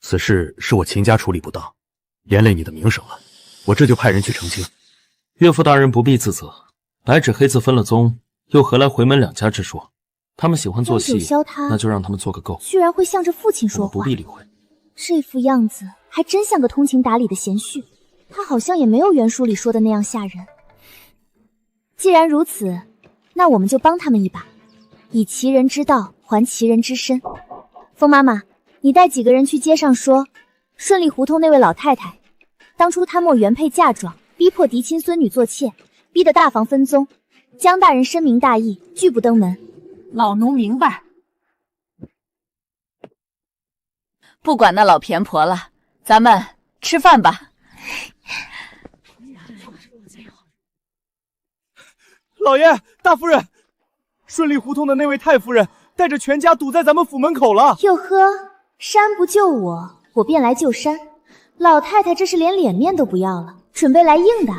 此事是我秦家处理不当，连累你的名声了，我这就派人去澄清。岳父大人不必自责，白纸黑字分了宗，又何来回门两家之说？他们喜欢做戏，那就让他们做个够。居然会向着父亲说话，不必理会。这副样子还真像个通情达理的贤婿，他好像也没有原书里说的那样吓人。既然如此，那我们就帮他们一把，以其人之道还其人之身。风妈妈，你带几个人去街上说，顺利胡同那位老太太，当初她莫原配嫁妆，逼迫嫡亲孙女做妾，逼得大房分宗，江大人深明大义，拒不登门。老奴明白。不管那老偏婆了，咱们吃饭吧。老爷，大夫人，顺利胡同的那位太夫人带着全家堵在咱们府门口了。哟呵，山不救我，我便来救山。老太太这是连脸面都不要了，准备来硬的。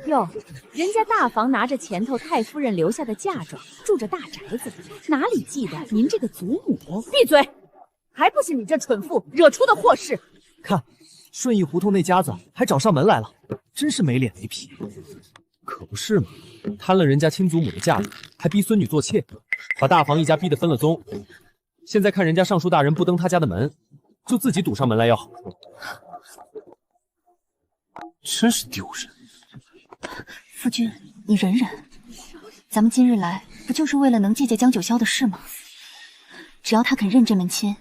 哟，人家大房拿着前头太夫人留下的嫁妆，住着大宅子，哪里记得您这个祖母？闭嘴！还不是你这蠢妇惹出的祸事！看，顺义胡同那家子还找上门来了，真是没脸没皮。可不是嘛，贪了人家亲祖母的嫁子，还逼孙女做妾，把大房一家逼得分了宗。现在看人家尚书大人不登他家的门，就自己堵上门来要好处，真是丢人。夫君，你忍忍，咱们今日来不就是为了能借江九霄的事吗？只要他肯认这门亲，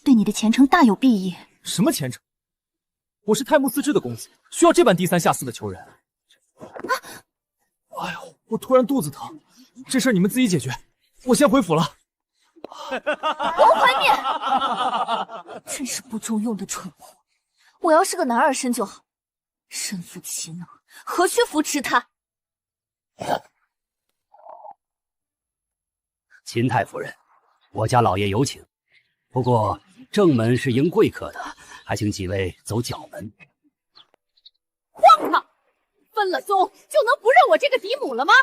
对你的前程大有裨益。什么前程？我是太穆司之的公子，需要这般低三下四的求人？哎呦，我突然肚子疼，这事儿你们自己解决，我先回府了。王怀念，真是不中用的蠢货！我要是个男儿身就好，身负其能，何须扶持他？秦太夫人，我家老爷有请，不过正门是迎贵客的，还请几位走角门。荒唐！分了宗就能不认我这个嫡母了吗？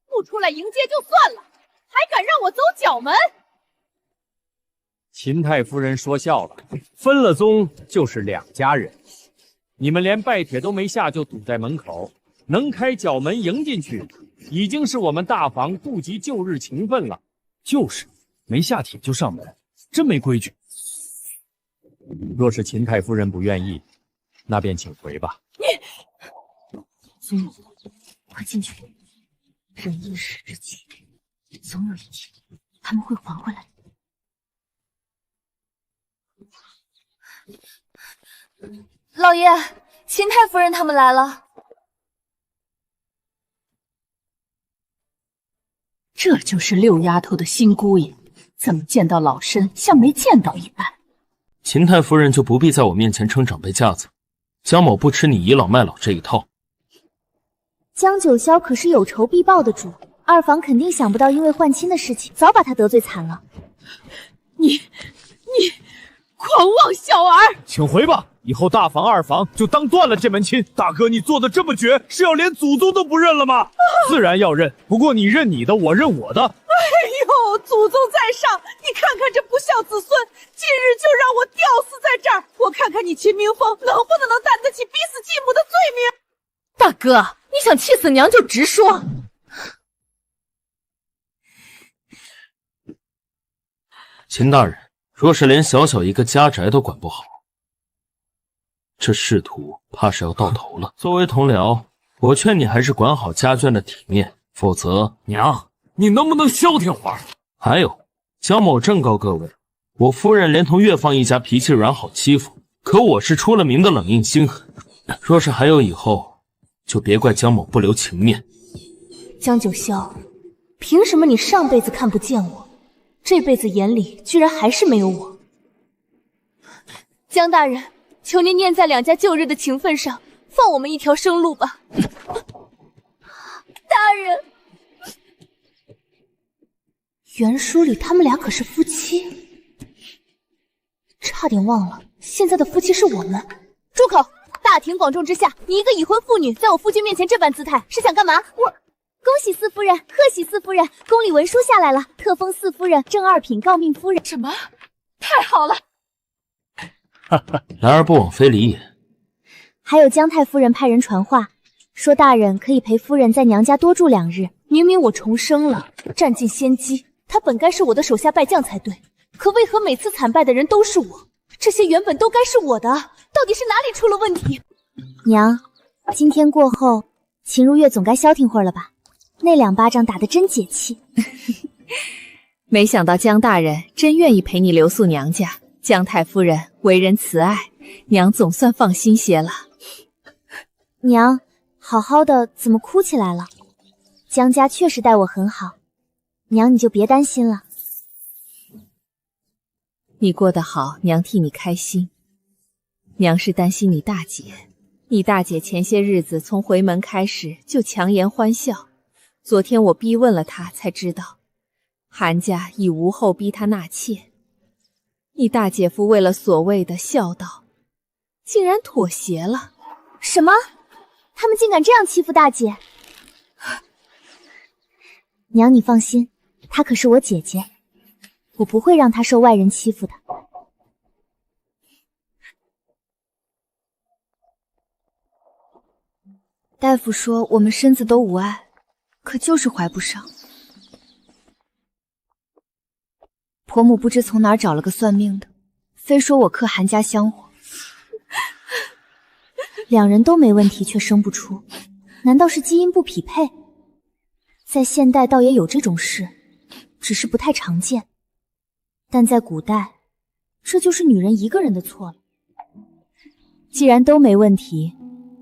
不出来迎接就算了，还敢让我走角门？秦太夫人说笑了，分了宗就是两家人，你们连拜帖都没下就堵在门口，能开角门迎进去，已经是我们大房顾及旧日情分了。就是没下帖就上门，真没规矩。若是秦太夫人不愿意，那便请回吧。祖母，快进去！忍一时之气，总有一天他们会还回来。老爷，秦太夫人他们来了。这就是六丫头的新姑爷，怎么见到老身像没见到一般？秦太夫人就不必在我面前撑长辈架子，江某不吃你倚老卖老这一套。江九霄可是有仇必报的主，二房肯定想不到因为换亲的事情，早把他得罪惨了。你狂妄小儿！请回吧，以后大房二房就当断了这门亲。大哥，你做的这么绝，是要连祖宗都不认了吗？自然要认，不过你认你的，我认我的。哎呦，祖宗在上，你看看这不孝子孙，今日就让我吊死在这儿！我看看你秦明风能不能担得起逼死继母的罪名？大哥，你想气死娘就直说。秦大人，若是连小小一个家宅都管不好，这仕途怕是要到头了。作为同僚，我劝你还是管好家眷的体面，否则……娘，你能不能消停会儿？还有，江某正告各位，我夫人连同岳放一家脾气软好欺负，可我是出了名的冷硬心狠。若是还有以后，就别怪江某不留情面。江九霄，凭什么你上辈子看不见我，这辈子眼里居然还是没有我？江大人，求您念在两家旧日的情分上，放我们一条生路吧。大人，原书里他们俩可是夫妻，差点忘了，现在的夫妻是我们。住口！大庭广众之下，你一个已婚妇女，在我夫君面前这般姿态，是想干嘛？恭喜四夫人，贺喜四夫人，宫里文书下来了，特封四夫人正二品诰命夫人。什么？太好了！来而不往非礼也。还有江太夫人派人传话，说大人可以陪夫人在娘家多住2日。明明我重生了，占尽先机，他本该是我的手下败将才对，可为何每次惨败的人都是我？这些原本都该是我的，到底是哪里出了问题？娘，今天过后，秦如月总该消停会儿了吧？那2巴掌打得真解气。没想到江大人真愿意陪你留宿娘家。江太夫人为人慈爱，娘总算放心些了。娘，好好的怎么哭起来了？江家确实待我很好，娘你就别担心了。你过得好，娘替你开心。娘是担心你大姐，你大姐前些日子从回门开始就强颜欢笑，昨天我逼问了她，才知道韩家已无后逼她纳妾。你大姐夫为了所谓的孝道，竟然妥协了。什么？他们竟敢这样欺负大姐？娘你放心，她可是我姐姐，我不会让她受外人欺负的。大夫说我们身子都无碍，可就是怀不上。婆母不知从哪儿找了个算命的，非说我克韩家香火，2人都没问题，却生不出，难道是基因不匹配？在现代倒也有这种事，只是不太常见，但在古代，这就是女人一个人的错了。既然都没问题，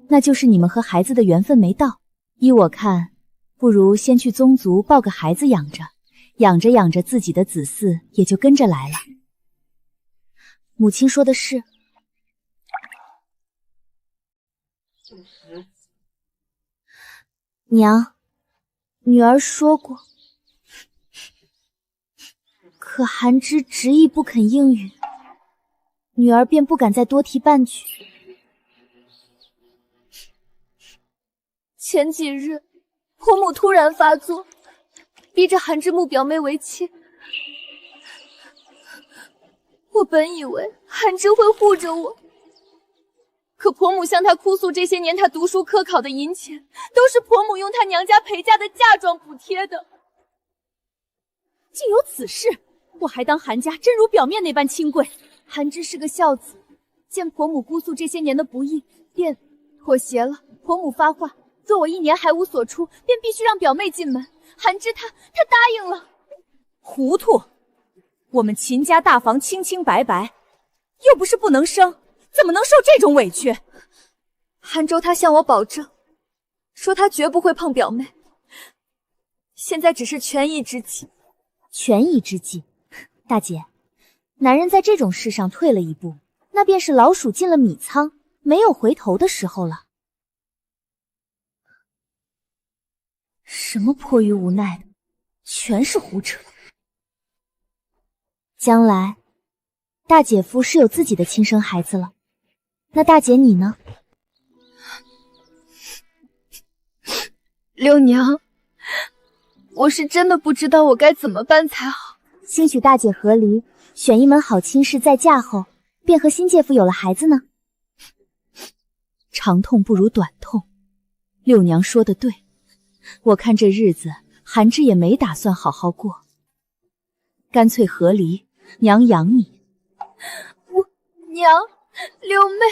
那就是你们和孩子的缘分没到。依我看，不如先去宗族抱个孩子养着，养着养着，自己的子嗣也就跟着来了。母亲说的是。娘，女儿说过，可韩之执意不肯应允，女儿便不敢再多提半句。前几日，婆母突然发作，逼着韩之慕表妹为妻。我本以为韩之会护着我，可婆母向她哭诉这些年她读书科考的银钱，都是婆母用她娘家陪嫁的嫁妆补贴的。竟有此事，我还当韩家真如表面那般清贵。韩之是个孝子，见婆母姑诉这些年的不易，便妥协了。婆母发话，若我1年还无所出，便必须让表妹进门。韩之他答应了。糊涂！我们秦家大房清清白白，又不是不能生，怎么能受这种委屈？韩周他向我保证，说他绝不会碰表妹。现在只是权宜之计。权宜之计？大姐，男人在这种事上退了一步，那便是老鼠进了米仓，没有回头的时候了。什么迫于无奈的，全是胡扯。将来大姐夫是有自己的亲生孩子了，那大姐你呢？六娘，我是真的不知道我该怎么办才好。兴许大姐和离，选一门好亲事，再嫁后便和新介夫有了孩子呢。长痛不如短痛，六娘说的对，我看这日子韩芝也没打算好好过，干脆和离，娘养你。娘，六妹，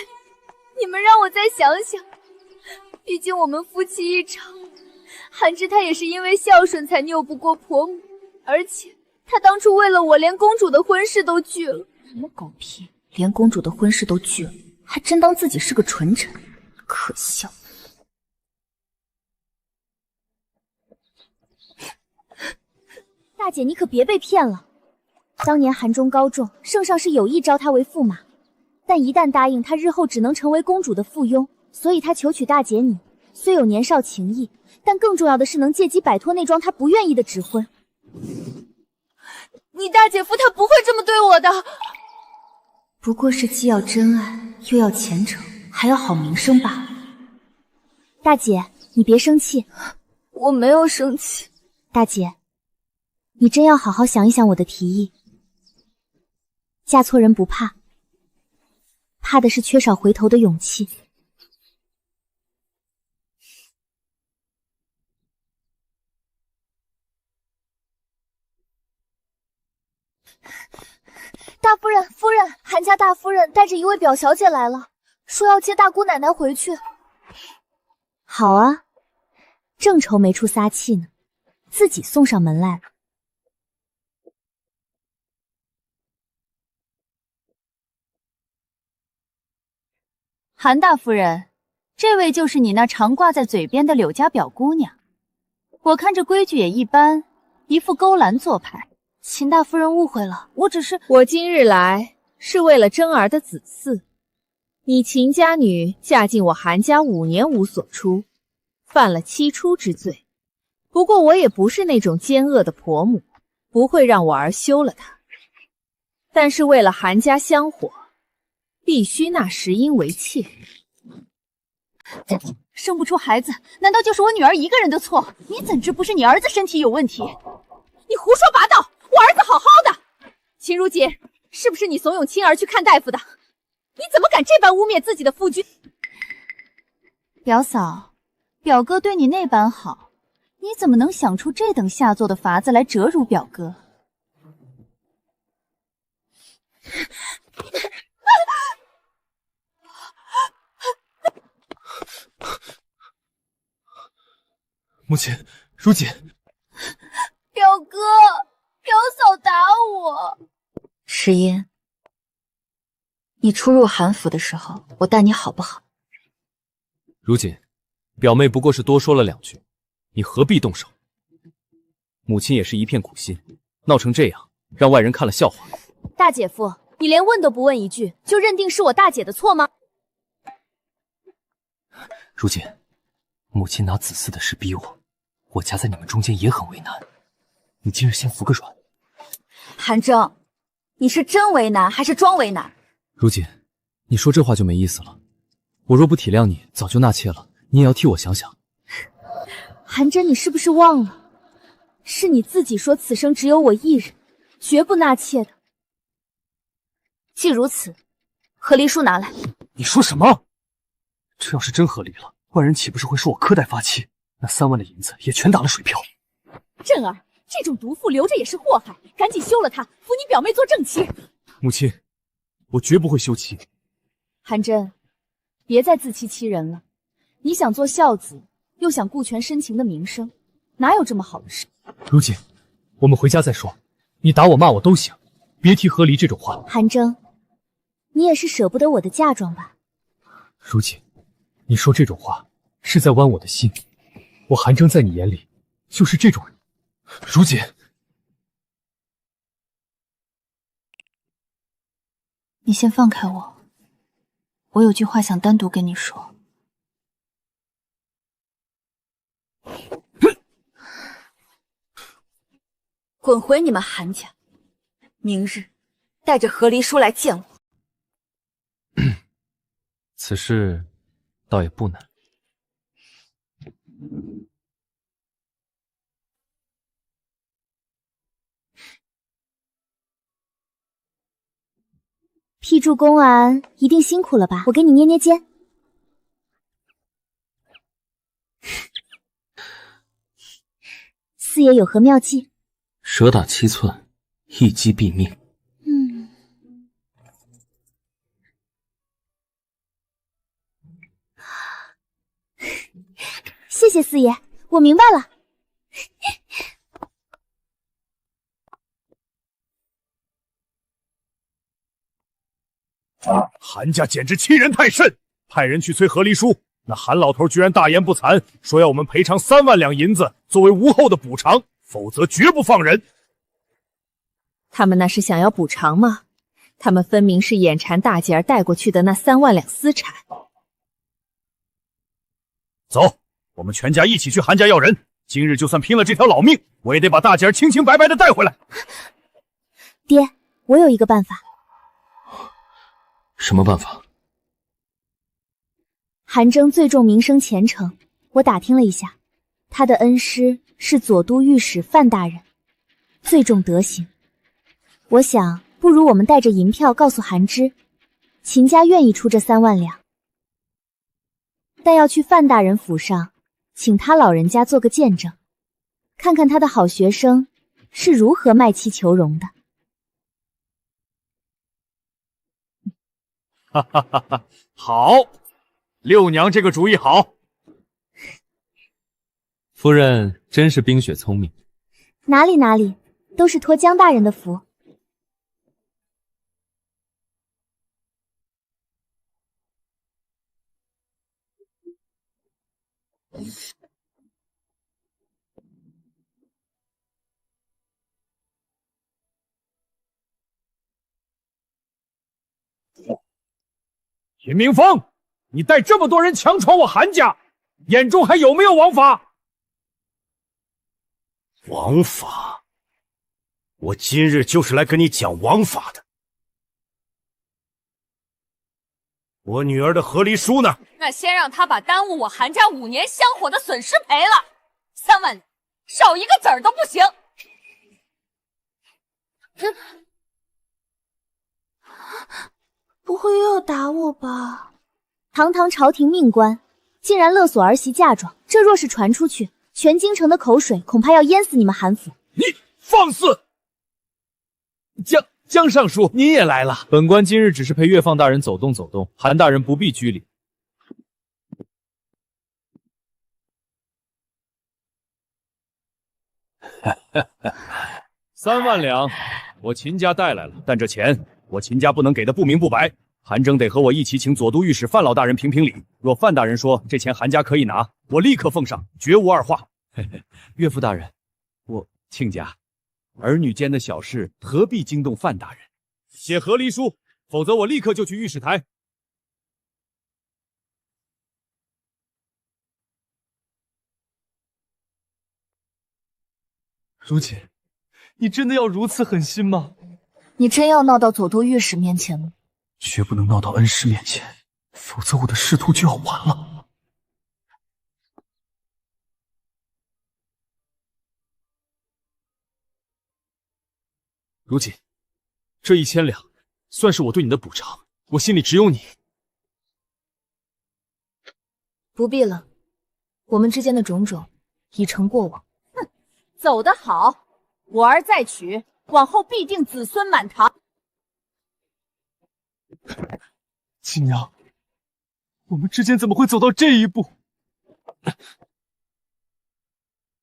你们让我再想想，毕竟我们夫妻一场，韩芝她也是因为孝顺才拗不过婆母，而且她当初为了我连公主的婚事都拒了。什么狗屁，连公主的婚事都拒了，还真当自己是个纯臣，可笑。大姐你可别被骗了，当年韩中高中，圣上是有意招她为驸马，但一旦答应她日后只能成为公主的附庸，所以她求娶大姐你，虽有年少情谊，但更重要的是能借机摆脱那桩她不愿意的指婚。你大姐夫他不会这么对我的，不过是既要真爱，又要前程，还要好名声罢了。大姐你别生气。我没有生气。大姐你真要好好想一想我的提议，嫁错人不怕，怕的是缺少回头的勇气。大夫人，夫人，韩家大夫人带着一位表小姐来了，说要接大姑奶奶回去。好啊，正愁没处撒气呢，自己送上门来了。韩大夫人，这位就是你那常挂在嘴边的柳家表姑娘。我看这规矩也一般，一副勾栏做派。秦大夫人误会了，我今日来是为了真儿的子嗣。你秦家女嫁进我韩家5年无所出，犯了妻出之罪。不过我也不是那种奸恶的婆母，不会让我儿休了她。但是为了韩家香火，必须纳石英为妾。生不出孩子，难道就是我女儿一个人的错？你怎知不是你儿子身体有问题？你胡说八道！我儿子好好的。秦如锦，是不是你怂恿青儿去看大夫的？你怎么敢这般污蔑自己的夫君？表嫂，表哥对你那般好，你怎么能想出这等下作的法子来折辱表哥？母亲，如锦，表哥，表嫂打我。石英，你初入韩府的时候，我待你好不好？如锦，表妹不过是多说了2句，你何必动手？母亲也是一片苦心，闹成这样，让外人看了笑话。大姐夫，你连问都不问一句，就认定是我大姐的错吗？如锦，母亲拿子嗣的事逼我，我夹在你们中间也很为难。你今日先服个软。韩征，你是真为难还是装为难？如锦，你说这话就没意思了。我若不体谅你，早就纳妾了，你也要替我想想。韩真，你是不是忘了，是你自己说此生只有我一人，绝不纳妾的。既如此，和离书拿来。你说什么？这要是真和离了，外人岂不是会说我苛待发妻？那3万的银子也全打了水漂。振儿，这种毒妇留着也是祸害，赶紧休了她，扶你表妹做正妻。母亲，我绝不会休妻。韩真，别再自欺欺人了。你想做孝子，又想顾全深情的名声，哪有这么好的事？如锦，我们回家再说。你打我骂我都行，别提和离这种话。韩征，你也是舍不得我的嫁妆吧？如锦，你说这种话是在剜我的心。我韩征在你眼里就是这种人。如锦，你先放开我，我有句话想单独跟你说。滚回你们韩家！明日带着和离书来见我。此事倒也不难。辟柱公安一定辛苦了吧？我给你捏捏肩。四爷有何妙计？蛇打7寸，一击毙命。谢谢四爷，我明白了。韩家简直欺人太甚！派人去催和离书，那韩老头居然大言不惭，说要我们赔偿3万两银子作为无后的补偿，否则绝不放人。他们那是想要补偿吗？他们分明是眼馋大姐儿带过去的那3万两私产。走，我们全家一起去韩家要人。今日就算拼了这条老命，我也得把大姐儿清清白白的带回来。爹，我有一个办法。什么办法？韩征最重名声前程，我打听了一下，他的恩师是左都御史范大人，最重德行。我想，不如我们带着银票告诉韩芝，秦家愿意出这3万两，但要去范大人府上，请他老人家做个见证，看看他的好学生是如何卖妻求荣的。哈哈哈哈！好，六娘这个主意好。夫人真是冰雪聪明。哪里，都是托江大人的福。秦明峰，你带这么多人强闯我韩家，眼中还有没有王法？王法？我今日就是来跟你讲王法的。我女儿的和离书呢？那先让他把耽误我韩家5年香火的损失赔了，3万两，少一个子儿都不行。不会又要打我吧？堂堂朝廷命官，竟然勒索儿媳嫁妆，这若是传出去，全京城的口水恐怕要淹死你们韩府。你放肆！江尚书，你也来了。本官今日只是陪岳放大人走动走动，韩大人不必拘礼。3万两，我秦家带来了，但这钱我秦家不能给的不明不白。韩征得和我一起请左都御史范老大人评评理。若范大人说这钱韩家可以拿，我立刻奉上，绝无二话。岳父大人，亲家，儿女间的小事何必惊动范大人？写和离书，否则我立刻就去御史台。如锦，你真的要如此狠心吗？你真要闹到左都御史面前吗？绝不能闹到恩师面前，否则我的仕途就要完了。如锦，这1000两算是我对你的补偿，我心里只有你。不必了，我们之间的种种已成过往。哼，走得好，我儿再娶，往后必定子孙满堂。锦娘，我们之间怎么会走到这一步？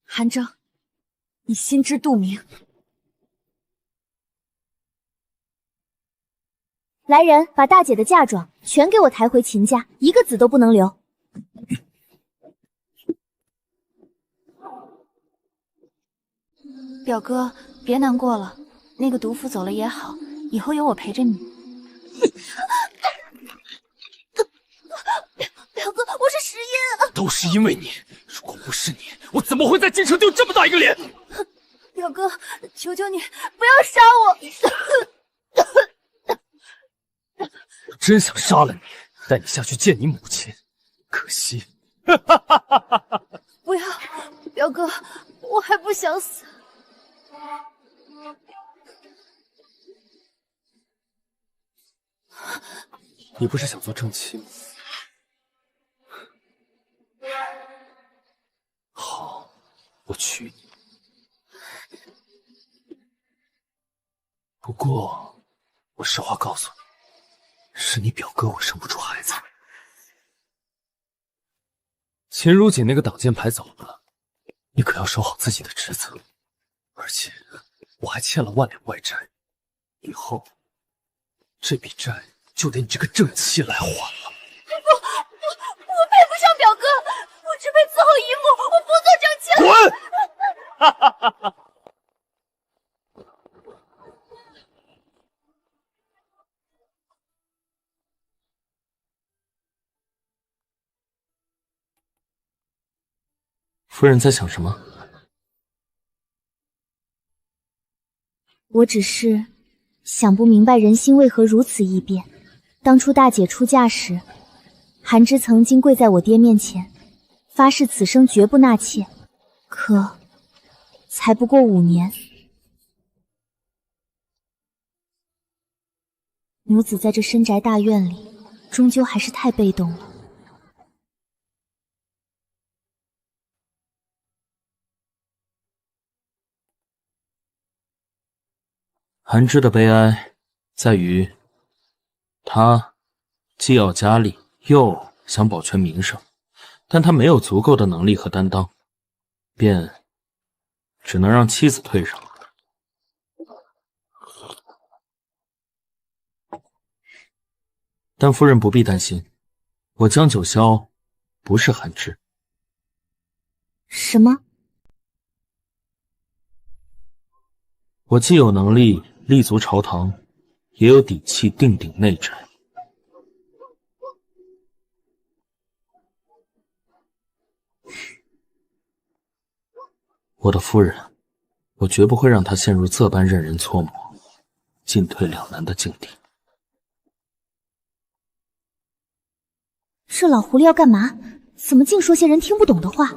韩征，你心知肚明。来人，把大姐的嫁妆全给我抬回秦家，一个子都不能留。表哥，别难过了，那个毒妇走了也好，以后有我陪着你。表哥，我是石英。都是因为你，如果不是你，我怎么会在京城丢这么大一个脸？表哥，求求你不要杀我！真想杀了你，带你下去见你母亲，可惜。不要，表哥，我还不想死。你不是想做正妻吗？好，我娶你。不过，我实话告诉你，是你表哥我生不出孩子。秦如锦那个挡箭牌走了，你可要守好自己的职责。而且，我还欠了1万两外债，以后这笔债就得你这个正妻来还了。我配不上表哥，我只配伺候姨母，我不做正妻了。滚！夫人在想什么？我只是想不明白人心为何如此易变。当初大姐出嫁时，韩芝曾经跪在我爹面前，发誓此生绝不纳妾。可才不过5年，母子在这深宅大院里，终究还是太被动了。韩芝的悲哀在于，她既要佳丽，又想保全名声，但他没有足够的能力和担当，便只能让妻子退让。但夫人不必担心，我江九霄不是韩芝。什么？我既有能力立足朝堂，也有底气定鼎内宅。我的夫人，我绝不会让她陷入这般任人搓磨、进退两难的境地。这老狐狸要干嘛？怎么净说些人听不懂的话？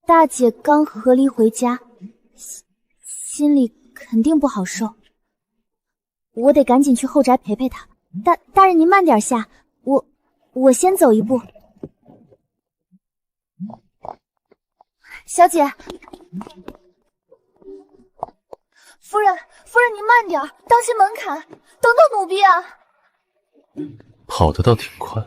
大姐刚和离回家，心里肯定不好受。我得赶紧去后宅陪陪她。大人您慢点下，我先走一步。小姐，夫人您慢点，当心门槛，等等奴婢啊！跑得倒挺快。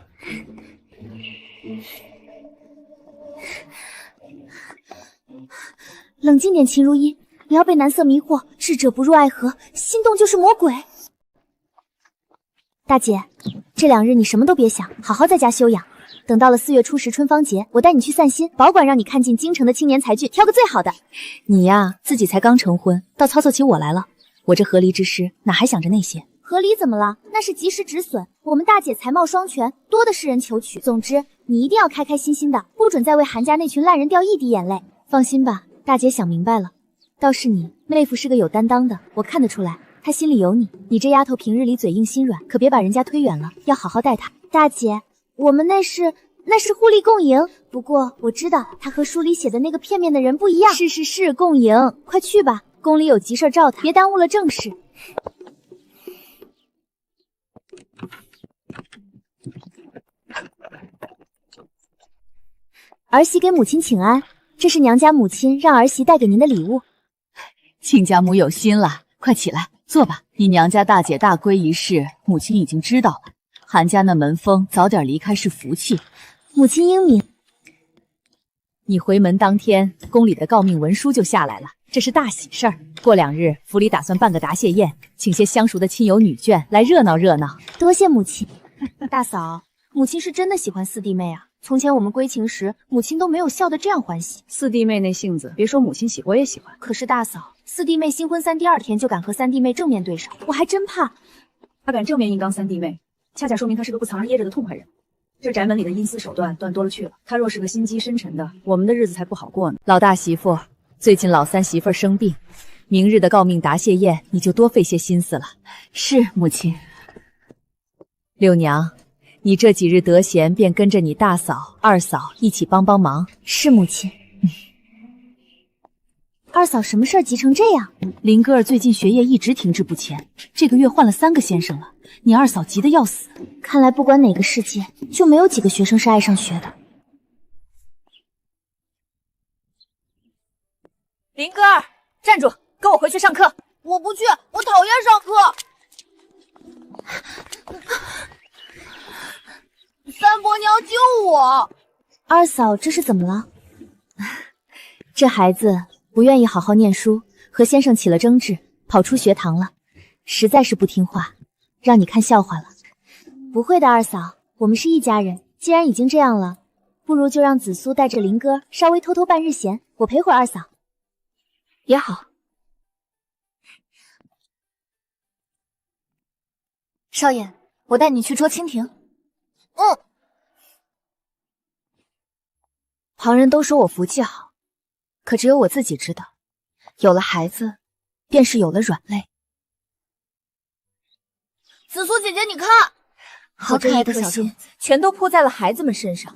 冷静点，秦如一，你要被男色迷惑，智者不入爱河，心动就是魔鬼。大姐，这2日你什么都别想，好好在家休养。等到了4月初10春芳节，我带你去散心，保管让你看尽京城的青年才俊，挑个最好的。你呀，自己才刚成婚，倒操作起我来了。我这和离之师哪还想着那些？和离怎么了？那是及时止损。我们大姐才貌双全，多的是人求娶。总之，你一定要开开心心的，不准再为韩家那群烂人掉一滴眼泪。放心吧，大姐想明白了。倒是你，妹夫是个有担当的，我看得出来，他心里有你。你这丫头平日里嘴硬心软，可别把人家推远了，要好好待她。大姐，我们那是互利共赢。不过我知道他和书里写的那个片面的人不一样。是，共赢。快去吧，宫里有急事召他，别耽误了正事。儿媳给母亲请安，这是娘家母亲让儿媳带给您的礼物。亲家母有心了，快起来坐吧。你娘家大姐大闺一事，母亲已经知道了。韩家那门风早点离开是福气。母亲英明。你回门当天，宫里的诰命文书就下来了，这是大喜事儿。过2日，府里打算办个答谢宴，请些相熟的亲友女眷来热闹热闹。多谢母亲。大嫂，母亲是真的喜欢四弟妹啊。从前我们归秦时，母亲都没有笑得这样欢喜。四弟妹那性子，别说母亲喜，我也喜欢。可是大嫂，四弟妹新婚3第2天就敢和三弟妹正面对上，我还真怕。她敢正面硬刚三弟妹，恰恰说明他是个不藏着掖着的痛快人。这宅门里的阴私手段多了去了。他若是个心机深沉的，我们的日子才不好过呢。老大媳妇，最近老三媳妇生病，明日的诰命答谢宴你就多费些心思了。是母亲。六娘，你这几日得闲，便跟着你大嫂、二嫂一起帮帮忙。是母亲。二嫂什么事儿急成这样？林哥儿最近学业一直停滞不前，这个月换了3个先生了，你二嫂急得要死。看来不管哪个世界，就没有几个学生是爱上学的。林哥儿，站住，跟我回去上课。我不去，我讨厌上课。三伯娘救我！二嫂，这是怎么了？这孩子不愿意好好念书，和先生起了争执，跑出学堂了，实在是不听话，让你看笑话了。不会的，二嫂，我们是一家人，既然已经这样了，不如就让紫苏带着林哥稍微偷偷半日闲，我陪会儿二嫂。也好。少爷，我带你去捉蜻蜓。旁人都说我福气好，可只有我自己知道，有了孩子，便是有了软肋。紫苏姐姐，你看，好可爱的小心，全都扑在了孩子们身上。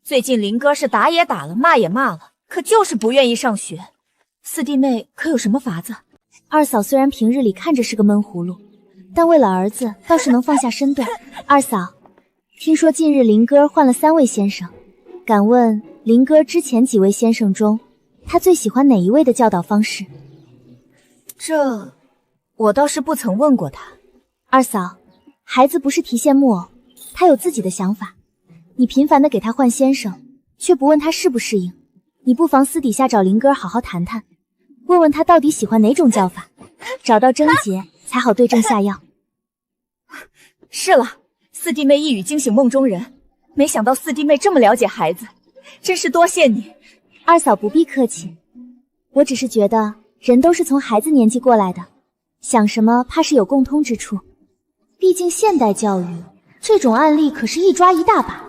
最近林哥是打也打了，骂也骂了，可就是不愿意上学。四弟妹可有什么法子？二嫂虽然平日里看着是个闷葫芦，但为了儿子倒是能放下身段。二嫂，听说近日林哥换了3位先生，敢问林哥之前几位先生中，他最喜欢哪一位的教导方式？这我倒是不曾问过他。二嫂，孩子不是提线木偶，他有自己的想法。你频繁的给他换先生，却不问他适不适应，你不妨私底下找林哥好好谈谈，问问他到底喜欢哪种教法，找到症结才好对症下药。是了，四弟妹一语惊醒梦中人，没想到四弟妹这么了解孩子，真是多谢你。二嫂不必客气，我只是觉得人都是从孩子年纪过来的，想什么怕是有共通之处。毕竟现代教育这种案例可是一抓一大把。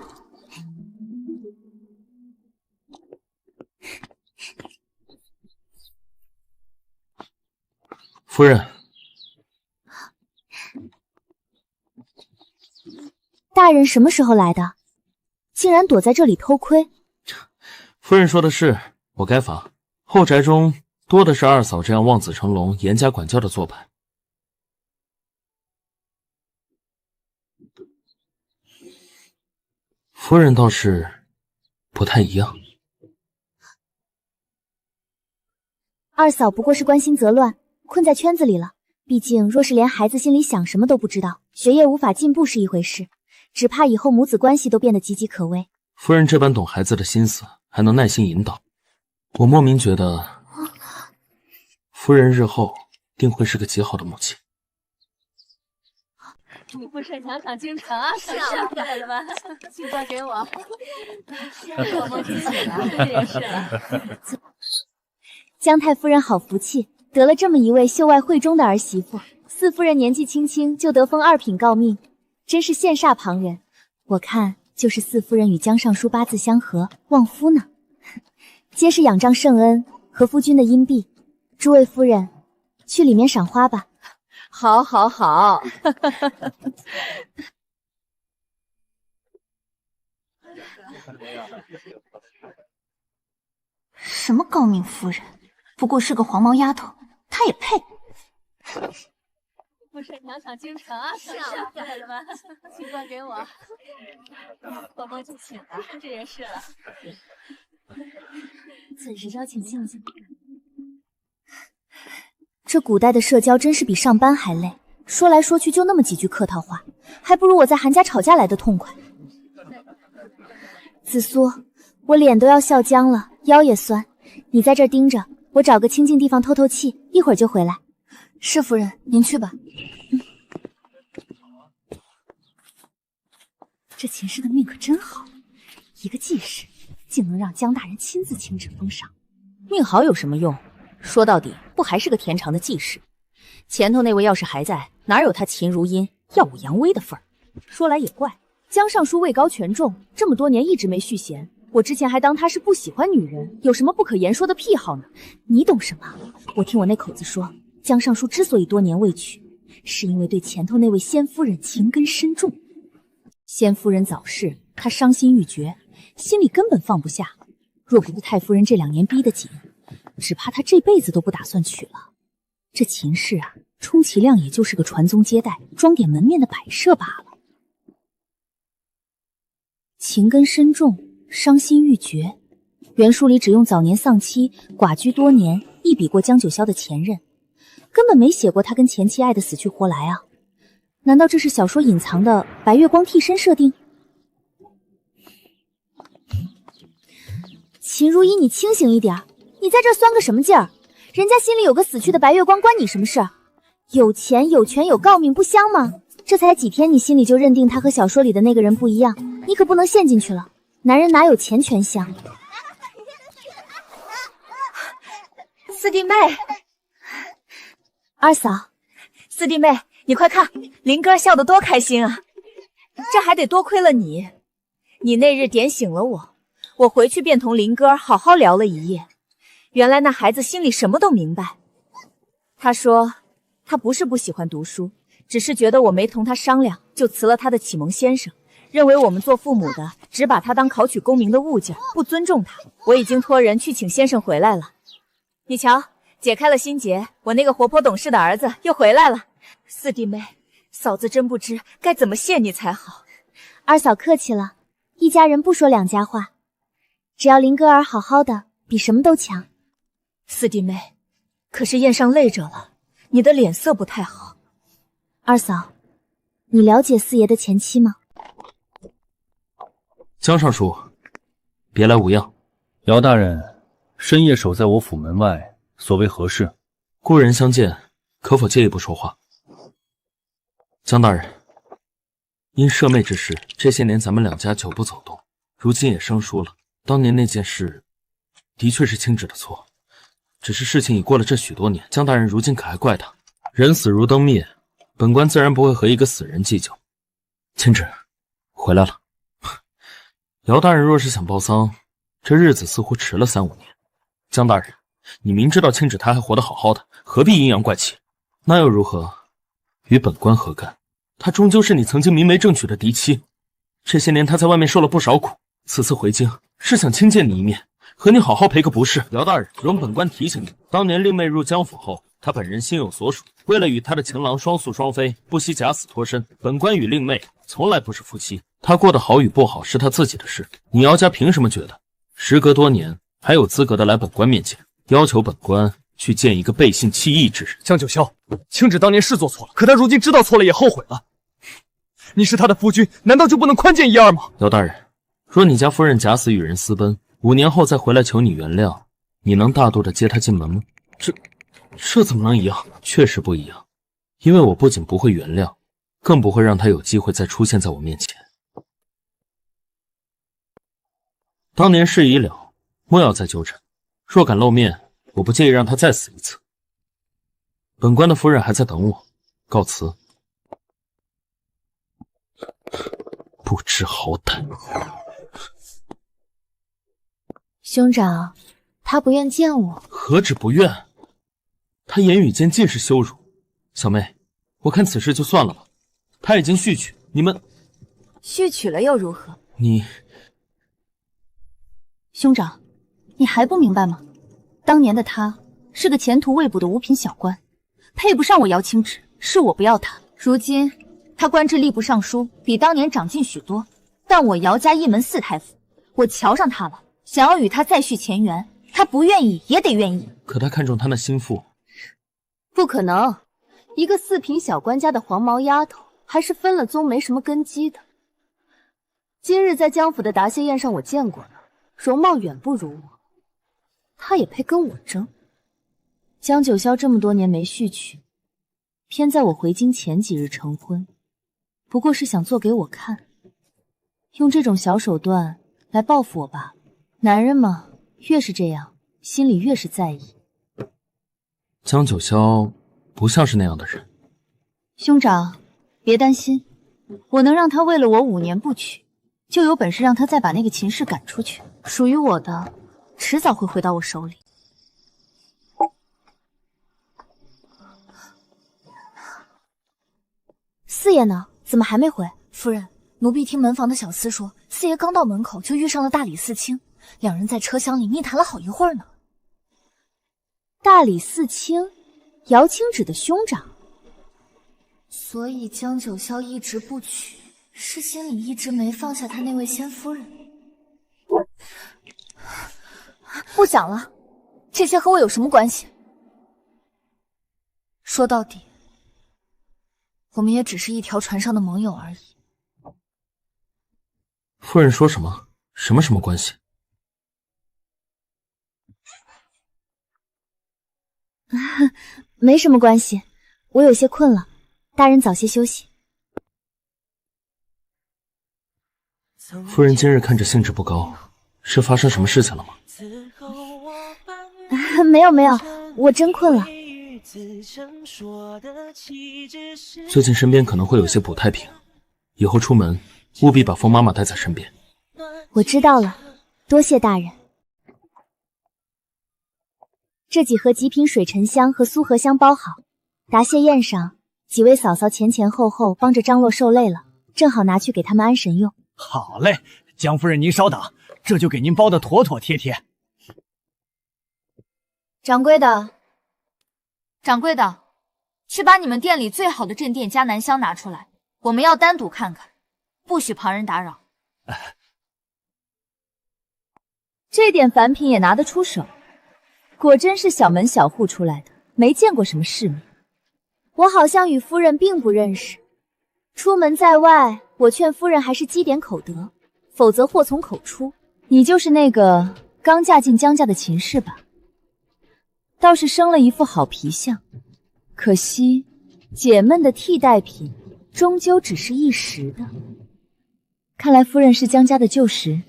夫人，大人什么时候来的？竟然躲在这里偷窥。夫人说的是，我该罚。后宅中多的是二嫂这样望子成龙、严加管教的做派。夫人倒是不太一样。二嫂不过是关心则乱，困在圈子里了。毕竟若是连孩子心里想什么都不知道，学业无法进步是一回事，只怕以后母子关系都变得岌岌可危。夫人这般懂孩子的心思，还能耐心引导，我莫名觉得夫人日后定会是个极好的母亲。你不是想想京城啊？是啊，过来了吧？请交给我。我摸清楚了，这也是了。姜太夫人好福气，得了这么一位秀外慧中的儿媳妇。四夫人年纪轻轻就得封2品诰命，真是羡煞旁人。我看就是四夫人与姜尚书八字相合，旺夫呢。皆是仰仗圣恩和夫君的荫庇。诸位夫人，去里面赏花吧。好，好，好。什么高明夫人，不过是个黄毛丫头，她也配？不是想想京城啊？是啊，过来了吧？请交给我。我摸清楚了，这也是了。此时邀请静静。这古代的社交真是比上班还累，说来说去就那么几句客套话，还不如我在韩家吵架来的痛快。紫苏，我脸都要笑僵了，腰也酸，你在这儿盯着，我找个清静地方透透气，一会儿就回来。是夫人，您去吧。这秦氏的命可真好，一个济世竟能让姜大人亲自亲旨封赏。命好有什么用？说到底，不还是个田常的济世？前头那位要是还在，哪有他秦如茵耀武扬威的份儿？说来也怪，江尚书位高权重，这么多年一直没续弦。我之前还当他是不喜欢女人，有什么不可言说的癖好呢？你懂什么？我听我那口子说，江尚书之所以多年未娶，是因为对前头那位先夫人情根深重。先夫人早逝，他伤心欲绝，心里根本放不下。若不是太夫人这2年逼得紧，只怕他这辈子都不打算娶了。这秦氏啊，充其量也就是个传宗接代、装点门面的摆设罢了。情根深重，伤心欲绝，原书里只用早年丧妻、寡居多年，一比过江九霄的前任，根本没写过他跟前妻爱得死去活来啊！难道这是小说隐藏的白月光替身设定？秦如意，你清醒一点，你在这酸个什么劲儿？人家心里有个死去的白月光，关你什么事？有钱有权有诰命，不香吗？这才几天，你心里就认定他和小说里的那个人不一样，你可不能陷进去了。男人哪有钱权香？四弟妹，二嫂，四弟妹，你快看，林哥笑得多开心啊！这还得多亏了你，你那日点醒了我，我回去便同林哥好好聊了一夜。原来那孩子心里什么都明白。他说他不是不喜欢读书，只是觉得我没同他商量，就辞了他的启蒙先生，认为我们做父母的只把他当考取功名的物件，不尊重他。我已经托人去请先生回来了。你瞧，解开了心结，我那个活泼懂事的儿子又回来了。四弟妹，嫂子真不知该怎么谢你才好。二嫂客气了，一家人不说两家话，只要林哥儿好好的，比什么都强。四弟妹，可是宴上累着了，你的脸色不太好。二嫂，你了解四爷的前妻吗？江尚书，别来无恙。姚大人深夜守在我府门外，所为何事？故人相见，可否借一步说话？江大人，因舍妹之事，这些年咱们2家久不走动，如今也生疏了。当年那件事，的确是亲旨的错，只是事情已过了这许多年，江大人如今可还怪他？人死如灯灭，本官自然不会和一个死人计较。亲旨，回来了。姚大人若是想报丧，这日子似乎迟了3、5年。江大人，你明知道亲旨他还活得好好的，何必阴阳怪气？那又如何？与本官何干？他终究是你曾经明媒正娶的嫡妻，这些年他在外面受了不少苦，此次回京是想亲见你一面，和你好好赔个不是。姚大人，容本官提醒你，当年令妹入江府后，他本人心有所属，为了与他的情郎双宿双飞，不惜假死脱身。本官与令妹从来不是夫妻，他过得好与不好是他自己的事，你姚家凭什么觉得时隔多年还有资格的来本官面前，要求本官去见一个背信弃义之人？江九霄，青芷当年是做错了，可他如今知道错了也后悔了。你是他的夫君，难道就不能宽见一二吗？姚大人，若你家夫人假死与人私奔，5年后再回来求你原谅，你能大度的接她进门吗？这怎么能一样？确实不一样，因为我不仅不会原谅，更不会让她有机会再出现在我面前。当年事已了，莫要再纠缠。若敢露面，我不介意让她再死一次。本官的夫人还在等我，告辞。不知好歹。兄长，他不愿见我。何止不愿，他言语间尽是羞辱。小妹，我看此事就算了吧。他已经续娶，你们续娶了又如何？你兄长，你还不明白吗？当年的他是个前途未卜的五品小官，配不上我姚青芷，是我不要他。如今他官至吏部尚书，比当年长进许多。但我姚家一门4太傅，我瞧上他了，想要与他再续前缘，他不愿意也得愿意。可他看中他那心腹，不可能。一个4品小官家的黄毛丫头，还是分了宗没什么根基的。今日在江府的答谢宴上，我见过了，容貌远不如我，他也配跟我争？江九霄这么多年没续娶，偏在我回京前几日成婚，不过是想做给我看，用这种小手段来报复我吧。男人嘛，越是这样，心里越是在意。江九霄不像是那样的人。兄长，别担心，我能让他为了我5年不娶，就有本事让他再把那个秦氏赶出去。属于我的，迟早会回到我手里。四爷呢？怎么还没回？夫人，奴婢听门房的小厮说，四爷刚到门口就遇上了大理寺卿，两人在车厢里密谈了好一会儿呢。大理寺卿，姚青芷的兄长。所以江九霄一直不娶，是心里一直没放下他那位先夫人。不讲了，这些和我有什么关系？说到底，我们也只是一条船上的盟友而已。夫人说什么？什么关系？没什么关系，我有些困了，大人早些休息。夫人今日看着兴致不高，是发生什么事情了吗？没有，我真困了。最近身边可能会有些补胎品，以后出门务必把风妈妈带在身边。我知道了，多谢大人。这几盒极品水沉香和苏合香包好，答谢宴上，几位嫂嫂前后帮着张罗受累了，正好拿去给他们安神用。好嘞，江夫人您稍等，这就给您包得妥妥帖帖。掌柜的，去把你们店里最好的镇店佳南香拿出来，我们要单独看看，不许旁人打扰。这点凡品也拿得出手，果真是小门小户出来的，没见过什么世面。我好像与夫人并不认识，出门在外，我劝夫人还是积点口德，否则祸从口出。你就是那个刚嫁进江家的秦氏吧？倒是生了一副好皮相，可惜解闷的替代品终究只是一时的。看来夫人是江家的旧识。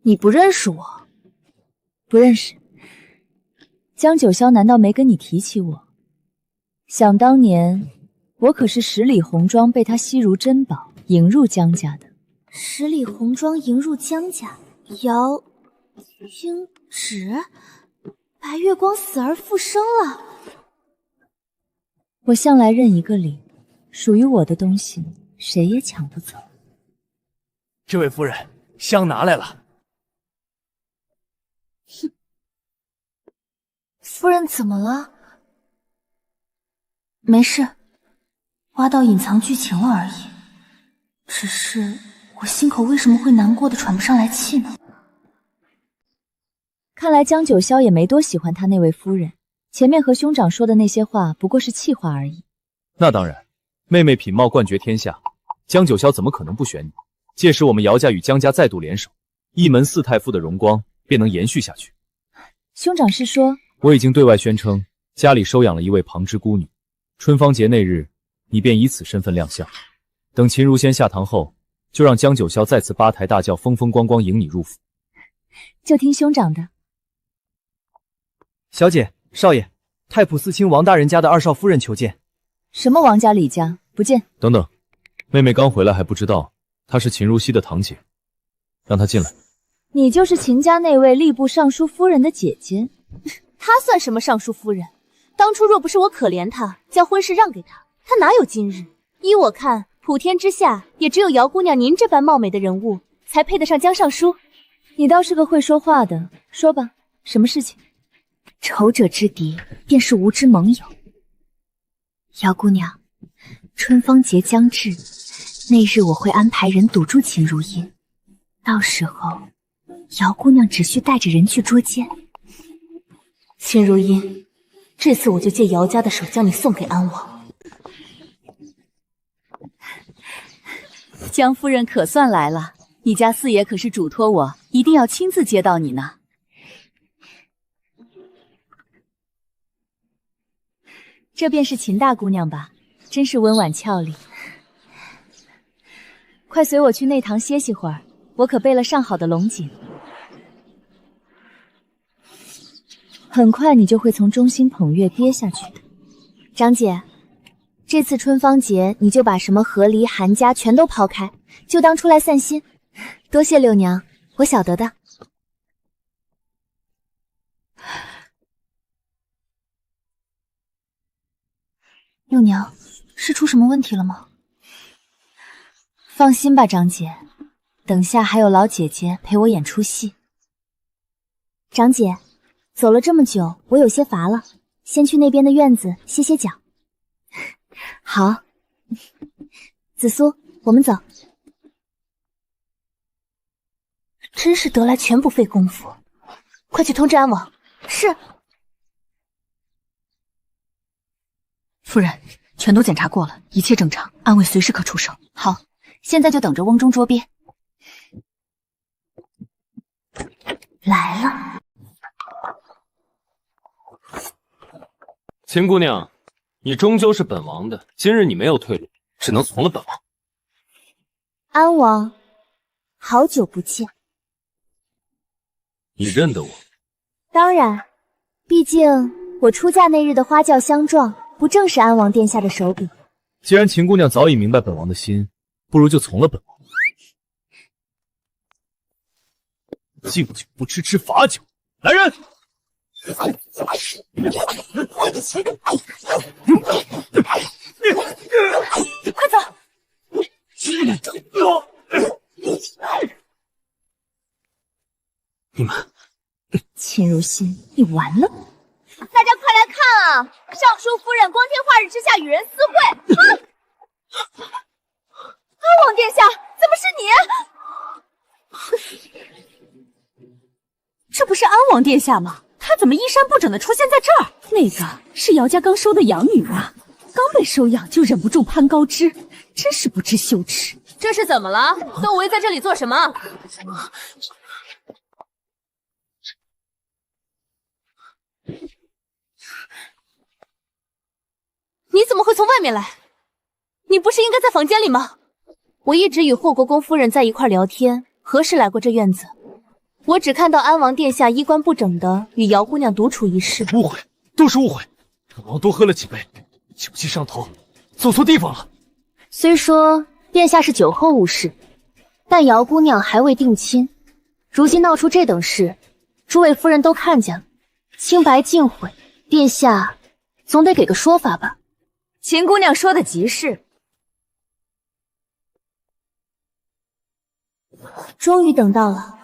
你不认识我？不认识。江九霄难道没跟你提起我？想当年，我可是十里红妆被他吸如珍宝，迎入江家的。十里红妆迎入江家，姚青芷，白月光死而复生了。我向来认一个理，属于我的东西，谁也抢不走。这位夫人，香拿来了。夫人怎么了？没事，挖到隐藏剧情了而已。只是我心口为什么会难过的喘不上来气呢？看来江九霄也没多喜欢他那位夫人，前面和兄长说的那些话不过是气话而已。那当然，妹妹品貌冠绝天下，江九霄怎么可能不选你？届时我们姚家与江家再度联手，一门四太傅的荣光便能延续下去。兄长是说？我已经对外宣称，家里收养了一位旁支孤女，春芳节那日，你便以此身份亮相。等秦如仙下堂后，就让江九霄再次八抬大轿，风风光光迎你入府。就听兄长的。小姐、少爷，太仆寺卿王大人家的二少夫人求见。什么王家李家？不见。等等，妹妹刚回来还不知道，她是秦如溪的堂姐，让她进来。你就是秦家那位吏部尚书夫人的姐姐？她算什么尚书夫人？当初若不是我可怜她，将婚事让给她，她哪有今日？依我看，普天之下也只有姚姑娘您这般貌美的人物，才配得上江尚书。你倒是个会说话的，说吧，什么事情？仇者之敌，便是吾之盟友。姚姑娘，春芳节将至，那日我会安排人堵住秦如茵，到时候姚姑娘只需带着人去捉奸。秦如茵，这次我就借姚家的手将你送给安王。江夫人可算来了，你家四爷可是嘱托我一定要亲自接到你呢。这便是秦大姑娘吧，真是温婉俏丽。快随我去内堂歇息会儿，我可备了上好的龙井。很快你就会从众星捧月跌下去的。长姐，这次春芳节，你就把什么和离、韩家全都抛开，就当出来散心。多谢六娘，我晓得的。六娘，是出什么问题了吗？放心吧，张姐，等下还有老姐姐陪我演出戏。长姐，走了这么久，我有些乏了，先去那边的院子歇歇脚。好，紫苏，我们走。真是得来全不费功夫，快去通知安王。是。夫人，全都检查过了，一切正常，安慰随时可出手。好，现在就等着瓮中捉鳖。来了。秦姑娘，你终究是本王的，今日你没有退路，只能从了本王。安王，好久不见。你认得我？当然，毕竟我出嫁那日的花轿相撞，不正是安王殿下的手笔？既然秦姑娘早已明白本王的心，不如就从了本王。敬酒不吃吃罚酒，来人！快走！你们，秦如心，你完了！大家快来看啊！尚书夫人光天化日之下与人私会。安王殿下，怎么是你？这不是安王殿下吗？他怎么衣衫不整的出现在这儿？那个是姚家刚收的养女啊，刚被收养就忍不住攀高枝，真是不知羞耻。这是怎么了？都围在这里做什么？你怎么会从外面来？你不是应该在房间里吗？我一直与霍国公夫人在一块聊天，何时来过这院子？我只看到安王殿下衣冠不整的与姚姑娘独处一室。误会，都是误会。本王多喝了几杯，酒气上头，走错地方了。虽说殿下是酒后误事，但姚姑娘还未定亲，如今闹出这等事，诸位夫人都看见了，清白尽毁，殿下总得给个说法吧。秦姑娘说的极是。终于等到了，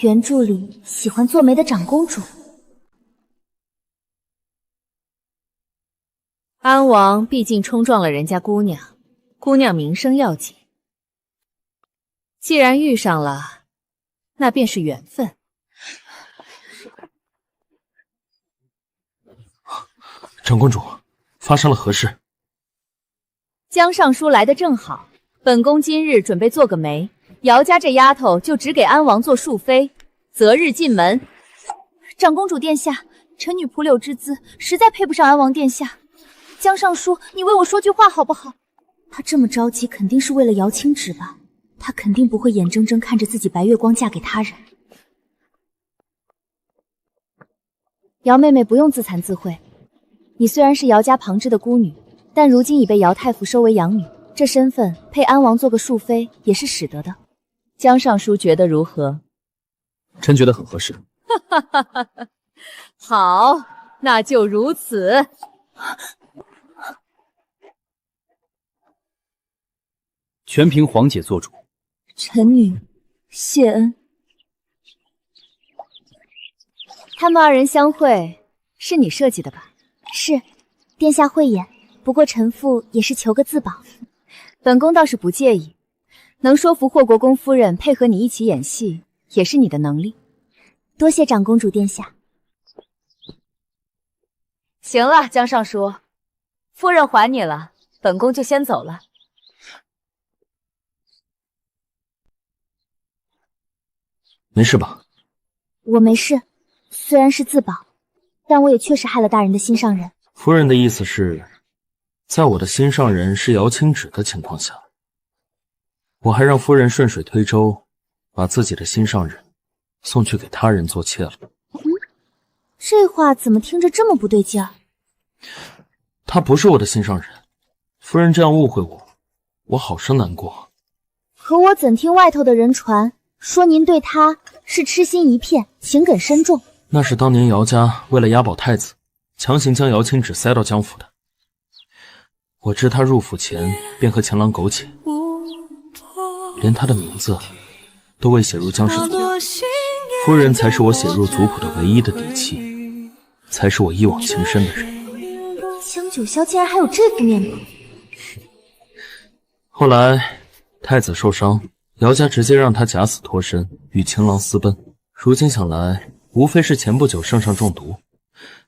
原著里喜欢做媒的长公主。安王毕竟冲撞了人家姑娘，姑娘名声要紧。既然遇上了，那便是缘分。长公主，发生了何事？江尚书来的正好，本宫今日准备做个媒，姚家这丫头就只给安王做庶妃，择日进门。长公主殿下，臣女蒲柳之姿实在配不上安王殿下。江尚书，你为我说句话好不好？他这么着急，肯定是为了姚青芷吧？他肯定不会眼睁睁看着自己白月光嫁给他人。姚妹妹不用自惭自秽，你虽然是姚家旁支的孤女，但如今已被姚太傅收为养女，这身份配安王做个庶妃也是使得的。江尚书觉得如何？臣觉得很合适。哈哈哈哈！好，那就如此。全凭皇姐做主。臣女谢恩。他们二人相会，是你设计的吧？是，殿下慧眼。不过臣妇也是求个自保。本宫倒是不介意，能说服霍国公夫人配合你一起演戏，也是你的能力。多谢长公主殿下。行了，江尚书，夫人还你了，本宫就先走了。没事吧？我没事，虽然是自保，但我也确实害了大人的心上人。夫人的意思是，在我的心上人是姚青芷的情况下，我还让夫人顺水推舟，把自己的心上人送去给他人做妾了。这话怎么听着这么不对劲儿？他不是我的心上人，夫人这样误会我，我好生难过。可我怎听外头的人传说您对他是痴心一片，情感深重？那是当年姚家为了押保太子，强行将姚清芷塞到江府的。我知他入府前便和前郎苟且，连他的名字都未写入江氏族谱。夫人才是我写入族谱的唯一的底气，才是我一往情深的人。江九霄竟然还有这副面孔。后来太子受伤，姚家直接让他假死脱身，与情郎私奔。如今想来，无非是前不久圣上中毒，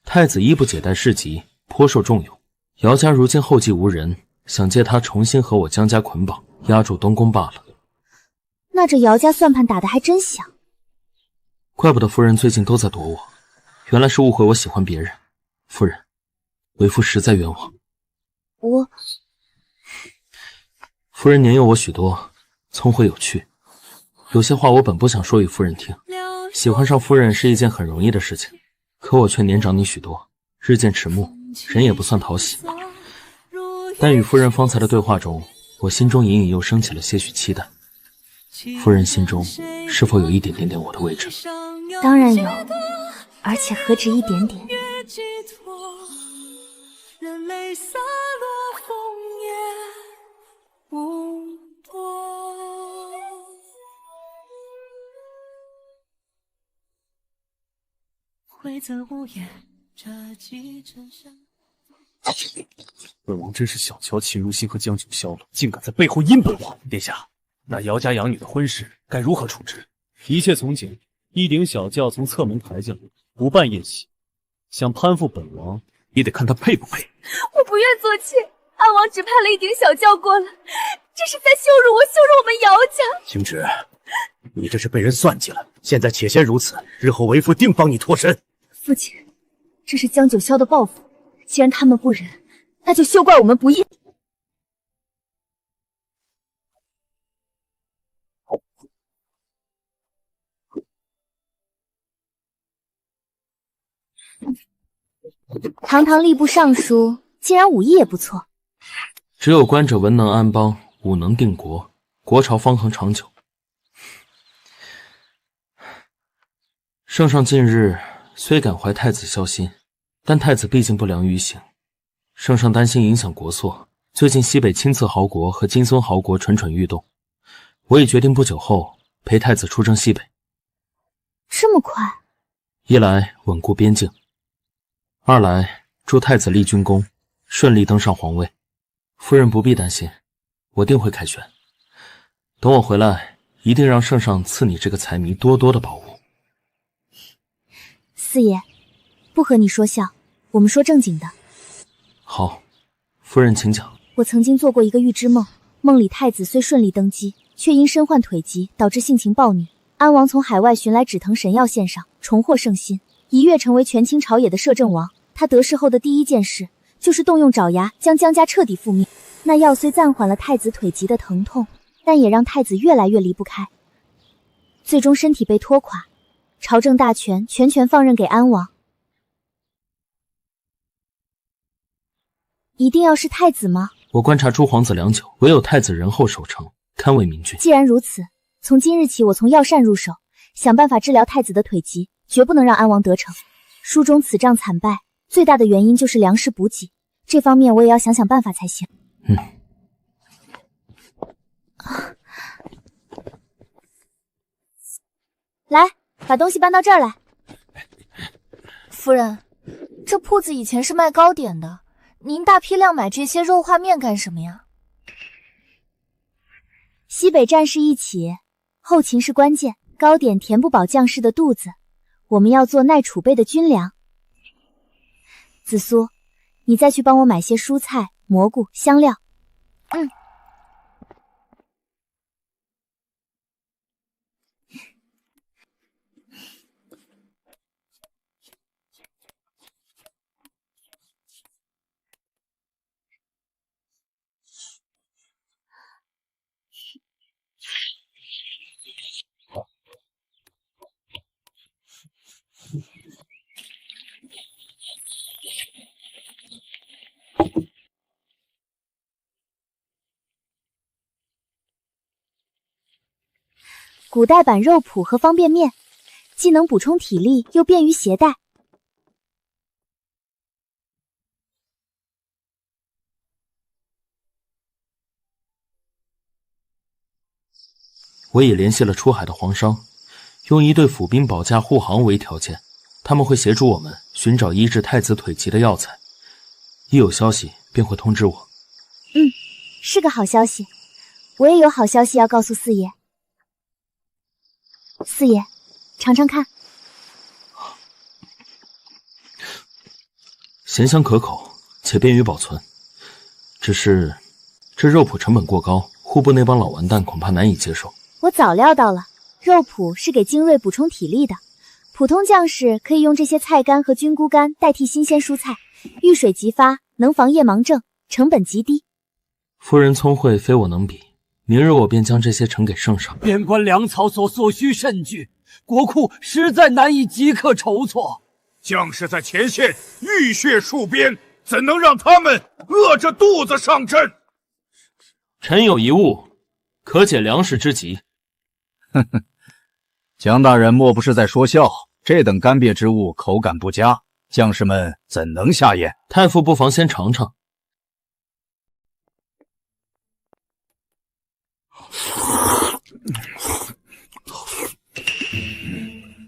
太子衣不解带事急，颇受重用。姚家如今后继无人，想借他重新和我江家捆绑，压住东宫罢了。那这姚家算盘打得还真响。怪不得夫人最近都在躲我，原来是误会我喜欢别人。夫人，为夫实在冤枉。夫人年幼我许多，聪慧有趣，有些话我本不想说与夫人听。喜欢上夫人是一件很容易的事情，可我却年长你许多，日渐迟暮，人也不算讨喜。但与夫人方才的对话中，我心中隐隐又升起了些许期待。夫人心中是否有一点点我的位置？当然有，而且何止一点点。任泪洒落枫叶无多。惠泽无言，这几阵香。本王真是小瞧秦如心和江九霄了，竟敢在背后阴本王。殿下，那姚家养女的婚事该如何处置？一切从简，一顶小轿从侧门抬进来，不办宴席。想攀附本王，也得看他配不配。我不愿做妾，安王只派了一顶小轿过来，这是在羞辱我，羞辱我们姚家。青芷，你这是被人算计了。现在且先如此，日后为父定帮你脱身。父亲，这是江九霄的报复。既然他们不仁，那就休怪我们不义。堂堂吏部尚书，竟然武艺也不错。只有官者文能安邦，武能定国，国朝方恒长久。圣上近日虽感怀太子孝心，但太子毕竟不良于行，圣上担心影响国祚。最近西北亲赐豪国和金孙豪国蠢蠢欲动，我已决定不久后陪太子出征西北。这么快？一来稳固边境，二来助太子立军功，顺利登上皇位。夫人不必担心，我定会凯旋。等我回来，一定让圣上赐你这个财迷多多的宝物。四爷，不和你说笑，我们说正经的。好，夫人请讲。我曾经做过一个预知梦，梦里太子虽顺利登基，却因身患腿疾，导致性情暴虐。安王从海外寻来止疼神药献上，重获圣心，一跃成为权倾朝野的摄政王。他得势后的第一件事，就是动用爪牙将江家彻底覆灭。那药虽暂缓了太子腿疾的疼痛，但也让太子越来越离不开，最终身体被拖垮，朝政大权全权放任给安王。一定要是太子吗？我观察诸皇子良久，唯有太子仁厚守成，堪为明君。既然如此，从今日起，我从药膳入手，想办法治疗太子的腿疾，绝不能让安王得逞。书中此仗惨败，最大的原因就是粮食补给，这方面我也要想想办法才行。来，把东西搬到这儿来。夫人，这铺子以前是卖糕点的，您大批量买这些肉画面干什么呀？西北战事一起，后勤是关键，糕点填不饱将士的肚子，我们要做耐储备的军粮。紫苏，你再去帮我买些蔬菜、蘑菇、香料。古代版肉脯和方便面，既能补充体力，又便于携带。我已联系了出海的皇商，用1队府兵保驾护航为条件，他们会协助我们寻找医治太子腿疾的药材。一有消息便会通知我。是个好消息。我也有好消息要告诉四爷。四爷，尝尝看。咸香可口，且便于保存。只是这肉脯成本过高，户部那帮老完蛋恐怕难以接受。我早料到了，肉脯是给精锐补充体力的，普通将士可以用这些菜干和菌菇干代替新鲜蔬菜，遇水即发，能防夜盲症，成本极低。夫人聪慧，非我能比。明日我便将这些呈给圣上。边关粮草所需甚巨，国库实在难以即刻筹措。将士在前线浴血戍边，怎能让他们饿着肚子上阵？臣有一物，可解粮食之急。哼哼，江大人莫不是在说笑？这等干瘪之物口感不佳，将士们怎能下咽？太傅不妨先尝尝。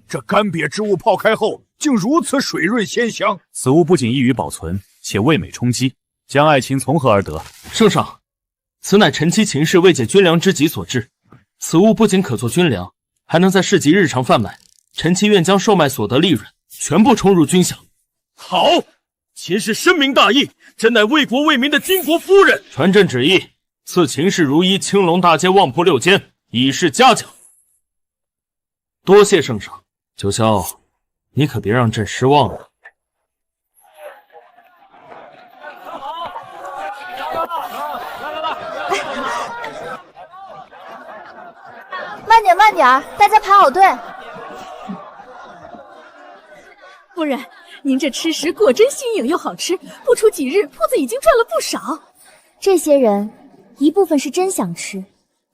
这干瘪之物泡开后，竟如此水润鲜香。此物不仅易于保存，且味美充饥。江爱卿从何而得？圣上，此乃臣妻秦氏为解军粮之急所制。此物不仅可做军粮，还能在市集日常贩卖。臣妻愿将售卖所得利润全部充入军饷。好，秦氏深明大义，真乃为国为民的巾帼夫人。传朕旨意，赐秦氏如一青龙大街旺铺6间，以示嘉奖。多谢圣上。九霄，你可别让朕失望了。慢点，慢点，大家排好队。夫人，您这吃食果真新颖又好吃，不出几日，铺子已经赚了不少。这些人，一部分是真想吃，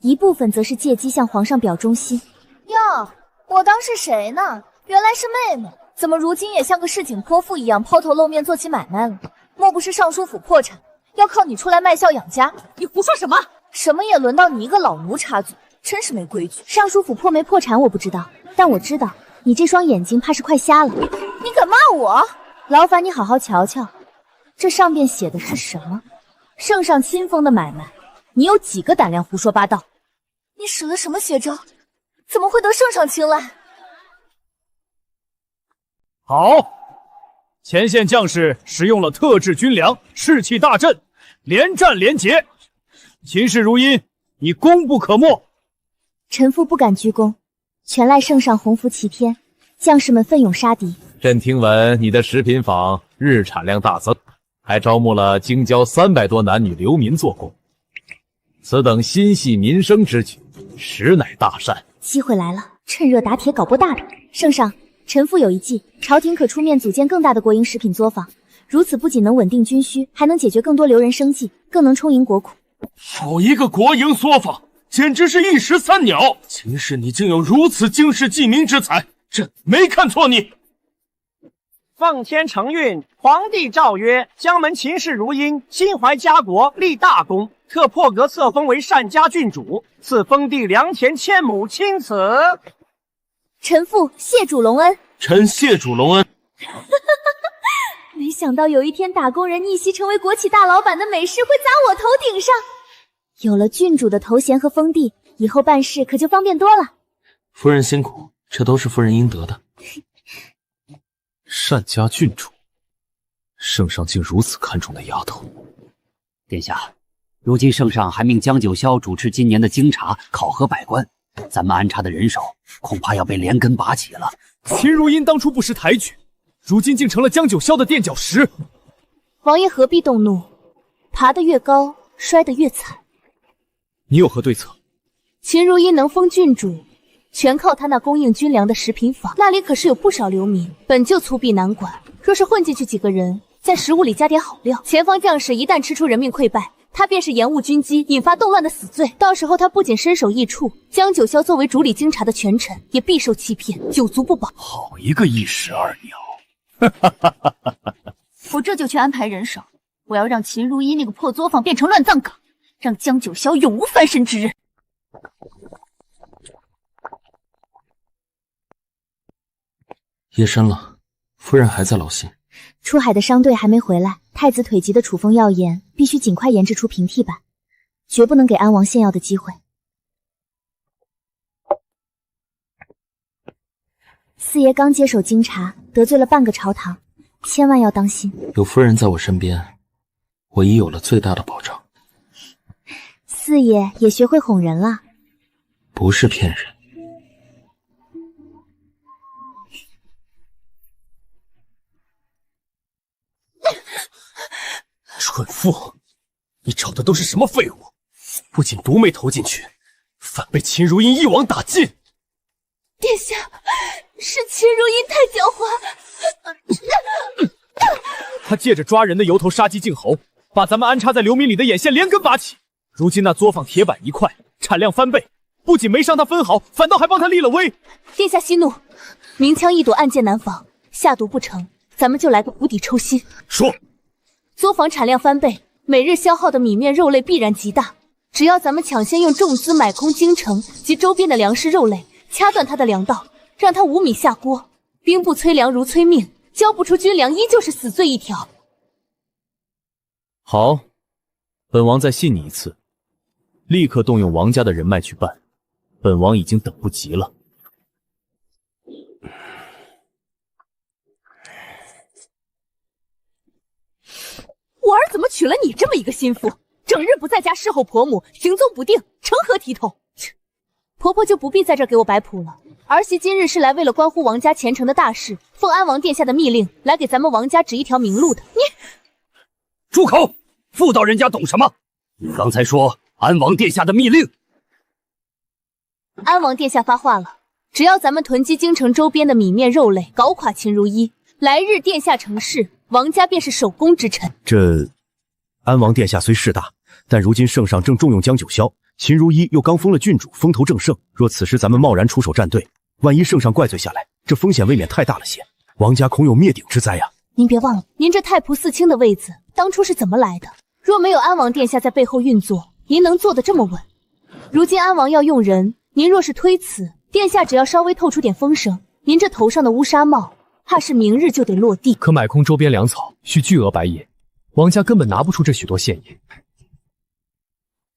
一部分则是借机向皇上表忠心。哟，我当是谁呢？原来是妹妹，怎么如今也像个市井泼妇一样抛头露面做起买卖了？莫不是尚书府破产，要靠你出来卖笑养家？你胡说什么？什么也轮到你一个老奴插嘴，真是没规矩。尚书府破没破产我不知道，但我知道你这双眼睛怕是快瞎了。你敢骂我？劳烦你好好瞧瞧，这上面写的是什么？圣上亲封的买卖，你有几个胆量胡说八道？你使了什么邪招？怎么会得圣上青睐？好，前线将士使用了特制军粮，士气大振，连战连捷。秦氏如茵，你功不可没。臣妇不敢居功，全赖圣上洪福齐天，将士们奋勇杀敌。朕听闻你的食品坊日产量大增，还招募了京郊300多男女流民做工，此等心系民生之举，实乃大善。机会来了，趁热打铁，搞波大的。圣上，臣妇有一计，朝廷可出面组建更大的国营食品作坊，如此不仅能稳定军需，还能解决更多流人生计，更能充盈国库。好一个国营作坊，简直是一石三鸟！秦氏，你竟有如此经世济民之才，朕没看错你。奉天承运，皇帝诏曰：江门秦氏如茵，心怀家国，立大功，特破格册封为单家郡主，赐封地良田1000亩，钦此。臣妇谢主隆恩。臣谢主隆恩。没想到有一天打工人逆袭成为国企大老板的美事会砸我头顶上。有了郡主的头衔和封地，以后办事可就方便多了。夫人辛苦，这都是夫人应得的。单家郡主，圣上竟如此看重那丫头。殿下，如今圣上还命江九霄主持今年的京察考核百官，咱们安插的人手恐怕要被连根拔起了。秦如茵当初不识抬举，如今竟成了江九霄的垫脚石。王爷何必动怒？爬得越高，摔得越惨。你有何对策？秦如茵能封郡主，全靠她那供应军粮的食品坊，那里可是有不少流民，本就粗鄙难管。若是混进去几个人，在食物里加点好料，前方将士一旦吃出人命溃败，他便是延误军机、引发动乱的死罪。到时候他不仅身首异处，江九霄作为主理京察的权臣，也必受欺骗，九族不保。好一个一石二鸟！我这就去安排人手，我要让秦如意那个破作坊变成乱葬岗，让江九霄永无翻身之日。夜深了，夫人还在劳心。出海的商队还没回来，太子腿疾的处分药验必须尽快研制出平替版，绝不能给安王献药的机会。四爷刚接手京察，得罪了半个朝堂，千万要当心。有夫人在我身边，我已有了最大的保障。四爷也学会哄人了，不是骗人。蠢妇，你找的都是什么废物？不仅毒没投进去，反被秦如意一网打尽。殿下，是秦如意太狡猾。他借着抓人的由头杀鸡儆猴，把咱们安插在流民里的眼线连根拔起。如今那作坊铁板一块，产量翻倍，不仅没伤他分毫，反倒还帮他立了威。殿下息怒，明枪易躲，暗箭难防，下毒不成，咱们就来个釜底抽薪。说。作坊产量翻倍，每日消耗的米面肉类必然极大。只要咱们抢先用重资买空京城及周边的粮食肉类，掐断他的粮道，让他无米下锅，兵不催粮如催命，交不出军粮依旧是死罪一条。好，本王再信你一次，立刻动用王家的人脉去办，本王已经等不及了。我儿怎么娶了你这么一个心腹，整日不在家侍候婆母，行踪不定，成何体统？婆婆就不必在这给我摆谱了。儿媳今日是来为了关乎王家前程的大事，奉安王殿下的密令来给咱们王家指一条明路的。你住口！妇道人家懂什么？你刚才说安王殿下的密令。安王殿下发话了，只要咱们囤积京城周边的米面肉类，搞垮秦如意，来日殿下成事，王家便是首功之臣。这安王殿下虽势大，但如今圣上正重用江九霄，秦如意又刚封了郡主，风头正盛。若此时咱们贸然出手站队，万一圣上怪罪下来，这风险未免太大了些，王家恐有灭顶之灾呀！您别忘了，您这太仆四卿的位子当初是怎么来的？若没有安王殿下在背后运作，您能做得这么稳？如今安王要用人，您若是推辞，殿下只要稍微透出点风声，您这头上的乌纱帽怕是明日就得落地。可买空周边粮草需巨额白银，王家根本拿不出这许多现银。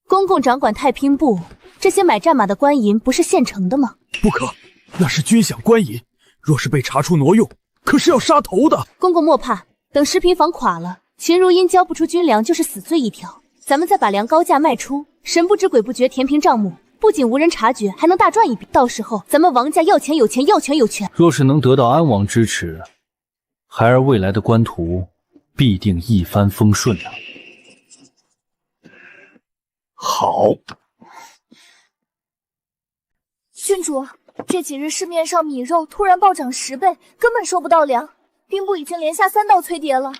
公公掌管太平部，这些买战马的官银不是现成的吗？不可，那是军饷官银，若是被查出挪用，可是要杀头的。公公莫怕，等食品坊垮了，秦如因交不出军粮就是死罪一条，咱们再把粮高价卖出，神不知鬼不觉填平账目，不仅无人察觉，还能大赚一笔。到时候咱们王家要钱有钱，要权有权。若是能得到安王支持，孩儿未来的官途必定一帆风顺啊！好，郡主，这几日市面上米肉突然暴涨10倍，根本收不到粮，兵部已经连下3道催牒了。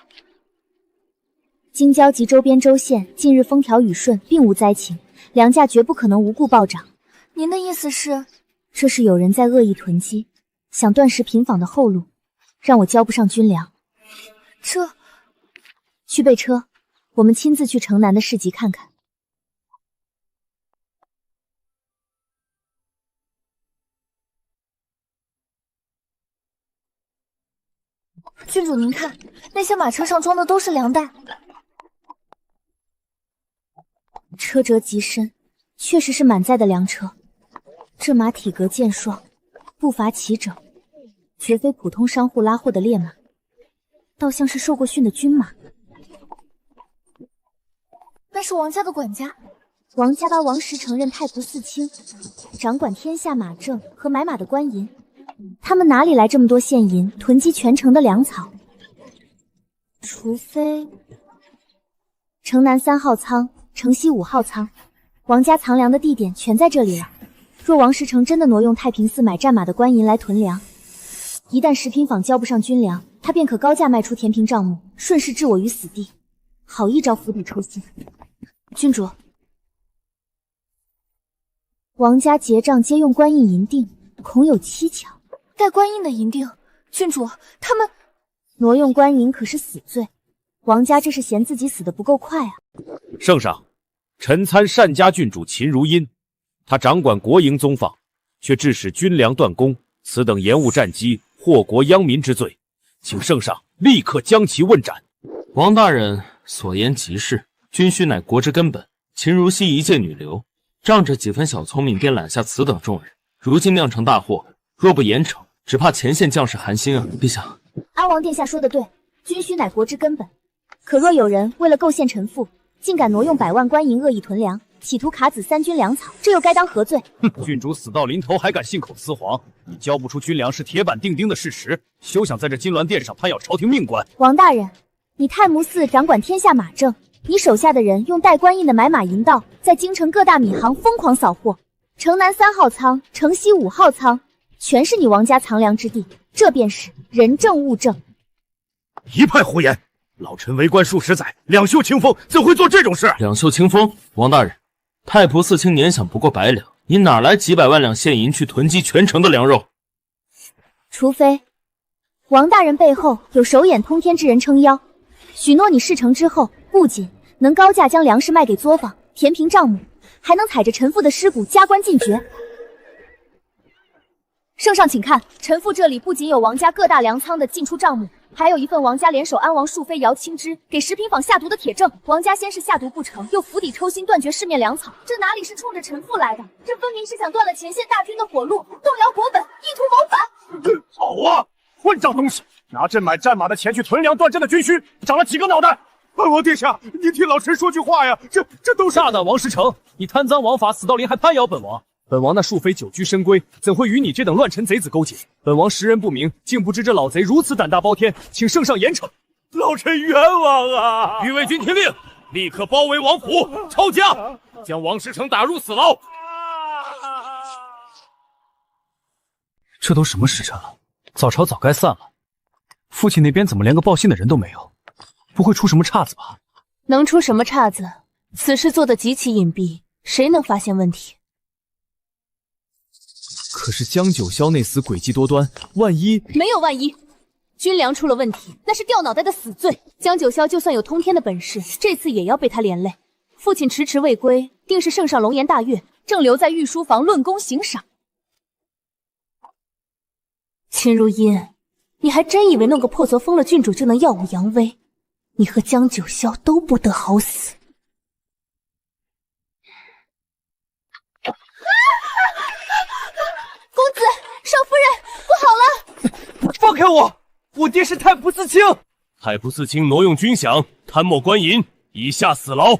京郊及周边州县近日风调雨顺，并无灾情，粮价绝不可能无故暴涨。您的意思是，这是有人在恶意囤积，想断食品坊的后路，让我交不上军粮。去备车，我们亲自去城南的市集看看。郡主您看，那些马车上装的都是粮袋。车辙极深，确实是满载的粮车。这马体格健壮，步伐齐整，绝非普通商户拉货的烈马，倒像是受过训的军马。那是王家的管家，王家把王石承认太仆四卿，掌管天下马政和买马的官银。他们哪里来这么多现银，囤积全城的粮草？除非城南3号仓、城西5号仓，王家藏粮的地点全在这里了。若王石成真的挪用太平寺买战马的官银来囤粮，一旦食品坊交不上军粮，他便可高价卖出填平账目，顺势置我于死地，好一招釜底抽薪。郡主，王家结账皆用官印银锭，恐有蹊跷。带官印的银锭，郡主他们挪用官银可是死罪，王家这是嫌自己死得不够快啊！圣上，臣参单家郡主秦如阴，他掌管国营宗放，却致使军粮断供，此等延误战机、祸国殃民之罪，请圣上立刻将其问斩。王大人所言极是，军需乃国之根本。秦如溪一介女流，仗着几分小聪明，便揽下此等重任，如今酿成大祸，若不严惩，只怕前线将士寒心啊！陛下，安王殿下说的对，军需乃国之根本。可若有人为了构陷臣父，竟敢挪用100万官银恶意囤粮，企图卡子三军粮草，这又该当何罪？郡主死到临头还敢信口雌黄，你交不出军粮是铁板钉钉的事实，休想在这金銮殿上攀咬朝廷命官。王大人，你太仆寺掌管天下马政，你手下的人用带官印的买马银道，在京城各大米行疯狂扫货，城南3号仓、城西5号仓，全是你王家藏粮之地，这便是人证物证。一派胡言！老臣为官数十载，两袖清风，怎会做这种事？两袖清风，王大人，太仆寺卿年饷不过100两，你哪来几百万两现银去囤积全城的粮肉？除非王大人背后有手眼通天之人撑腰，许诺你事成之后，不仅能高价将粮食卖给作坊，填平账目，还能踩着臣父的尸骨加官进爵。圣上，请看，臣父这里不仅有王家各大粮仓的进出账目，还有一份王家联手安王庶妃姚青之给食品坊下毒的铁证。王家先是下毒不成，又釜底抽薪断绝市面粮草，这哪里是冲着臣父来的？这分明是想断了前线大军的火路，动摇国本，意图谋反。好啊，混账东西！拿朕买战马的钱去囤粮断朕的军需，长了几个脑袋？安王殿下，您听老臣说句话呀！这都是大胆王石成，你贪赃枉法，死到临还攀咬本王。本王那庶妃久居深闺，怎会与你这等乱臣贼子勾结？本王识人不明，竟不知这老贼如此胆大包天，请圣上严惩。老臣冤枉啊！御卫军听令，立刻包围王府，抄家，将王石成打入死牢。这都什么时辰了？早朝早该散了。父亲那边怎么连个报信的人都没有？不会出什么岔子吧？能出什么岔子？此事做得极其隐蔽，谁能发现问题？可是江九霄那厮诡计多端，万一……没有万一，军粮出了问题，那是掉脑袋的死罪。江九霄就算有通天的本事，这次也要被他连累。父亲迟迟未归，定是圣上龙颜大悦，正留在御书房论功行赏。秦如茵，你还真以为弄个破则封了郡主就能耀武扬威？你和江九霄都不得好死！公子，少夫人，不好了！放开我！我爹是太仆寺卿。太仆寺卿挪用军饷，贪墨官银，以下死牢，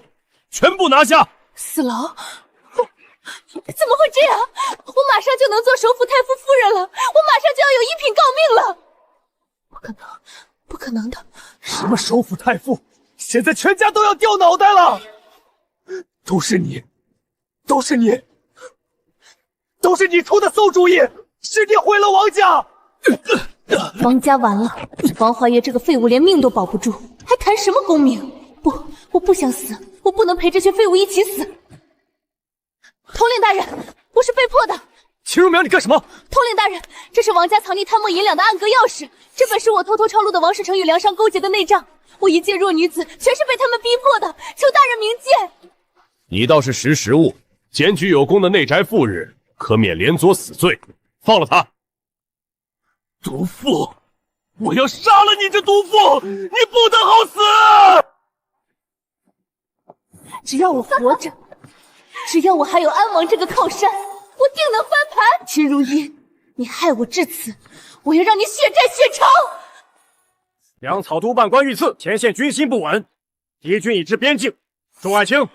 全部拿下！死牢？怎么会这样？我马上就能做首府太傅夫人了，我马上就要有一品诰命了！不可能，不可能的！什么首府太傅？现在全家都要掉脑袋了！都是你，都是你，都是你出的馊主意！是你毁了王家！王家完了，王华爷这个废物连命都保不住，还谈什么功名？不，我不想死，我不能陪这群废物一起死。统领大人，我是被迫的。秦如苗，你干什么？统领大人，这是王家藏匿贪墨银两的暗格钥匙，这本是我偷偷抄录的王世成与梁商勾结的内账。我一介弱女子，全是被他们逼迫的，求大人明鉴。你倒是识时务，检举有功的内宅妇人，可免连坐死罪。放了他！毒妇，我要杀了你这毒妇！你不得好死！只要我活着，只要我还有安王这个靠山，我定能翻盘。秦如茵，你害我至此，我要让你血债血偿！粮草督办官遇刺，前线军心不稳，敌军已至边境。众爱卿，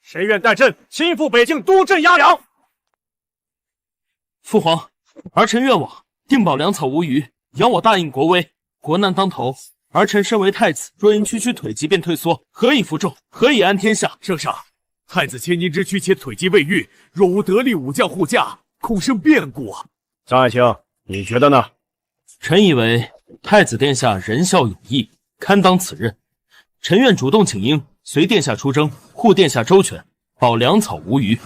谁愿带朕亲赴北境督镇压粮？父皇，儿臣愿往，定保粮草无虞，扬我大印国威。国难当头，儿臣身为太子，若因区区腿疾便退缩，何以服众？何以安天下？圣上，太子千金之躯且腿疾未愈，若无得力武将护驾，恐生变故啊！张爱卿，你觉得呢？臣以为太子殿下仁孝勇毅，堪当此任。臣愿主动请缨，随殿下出征，护殿下周全，保粮草无虞。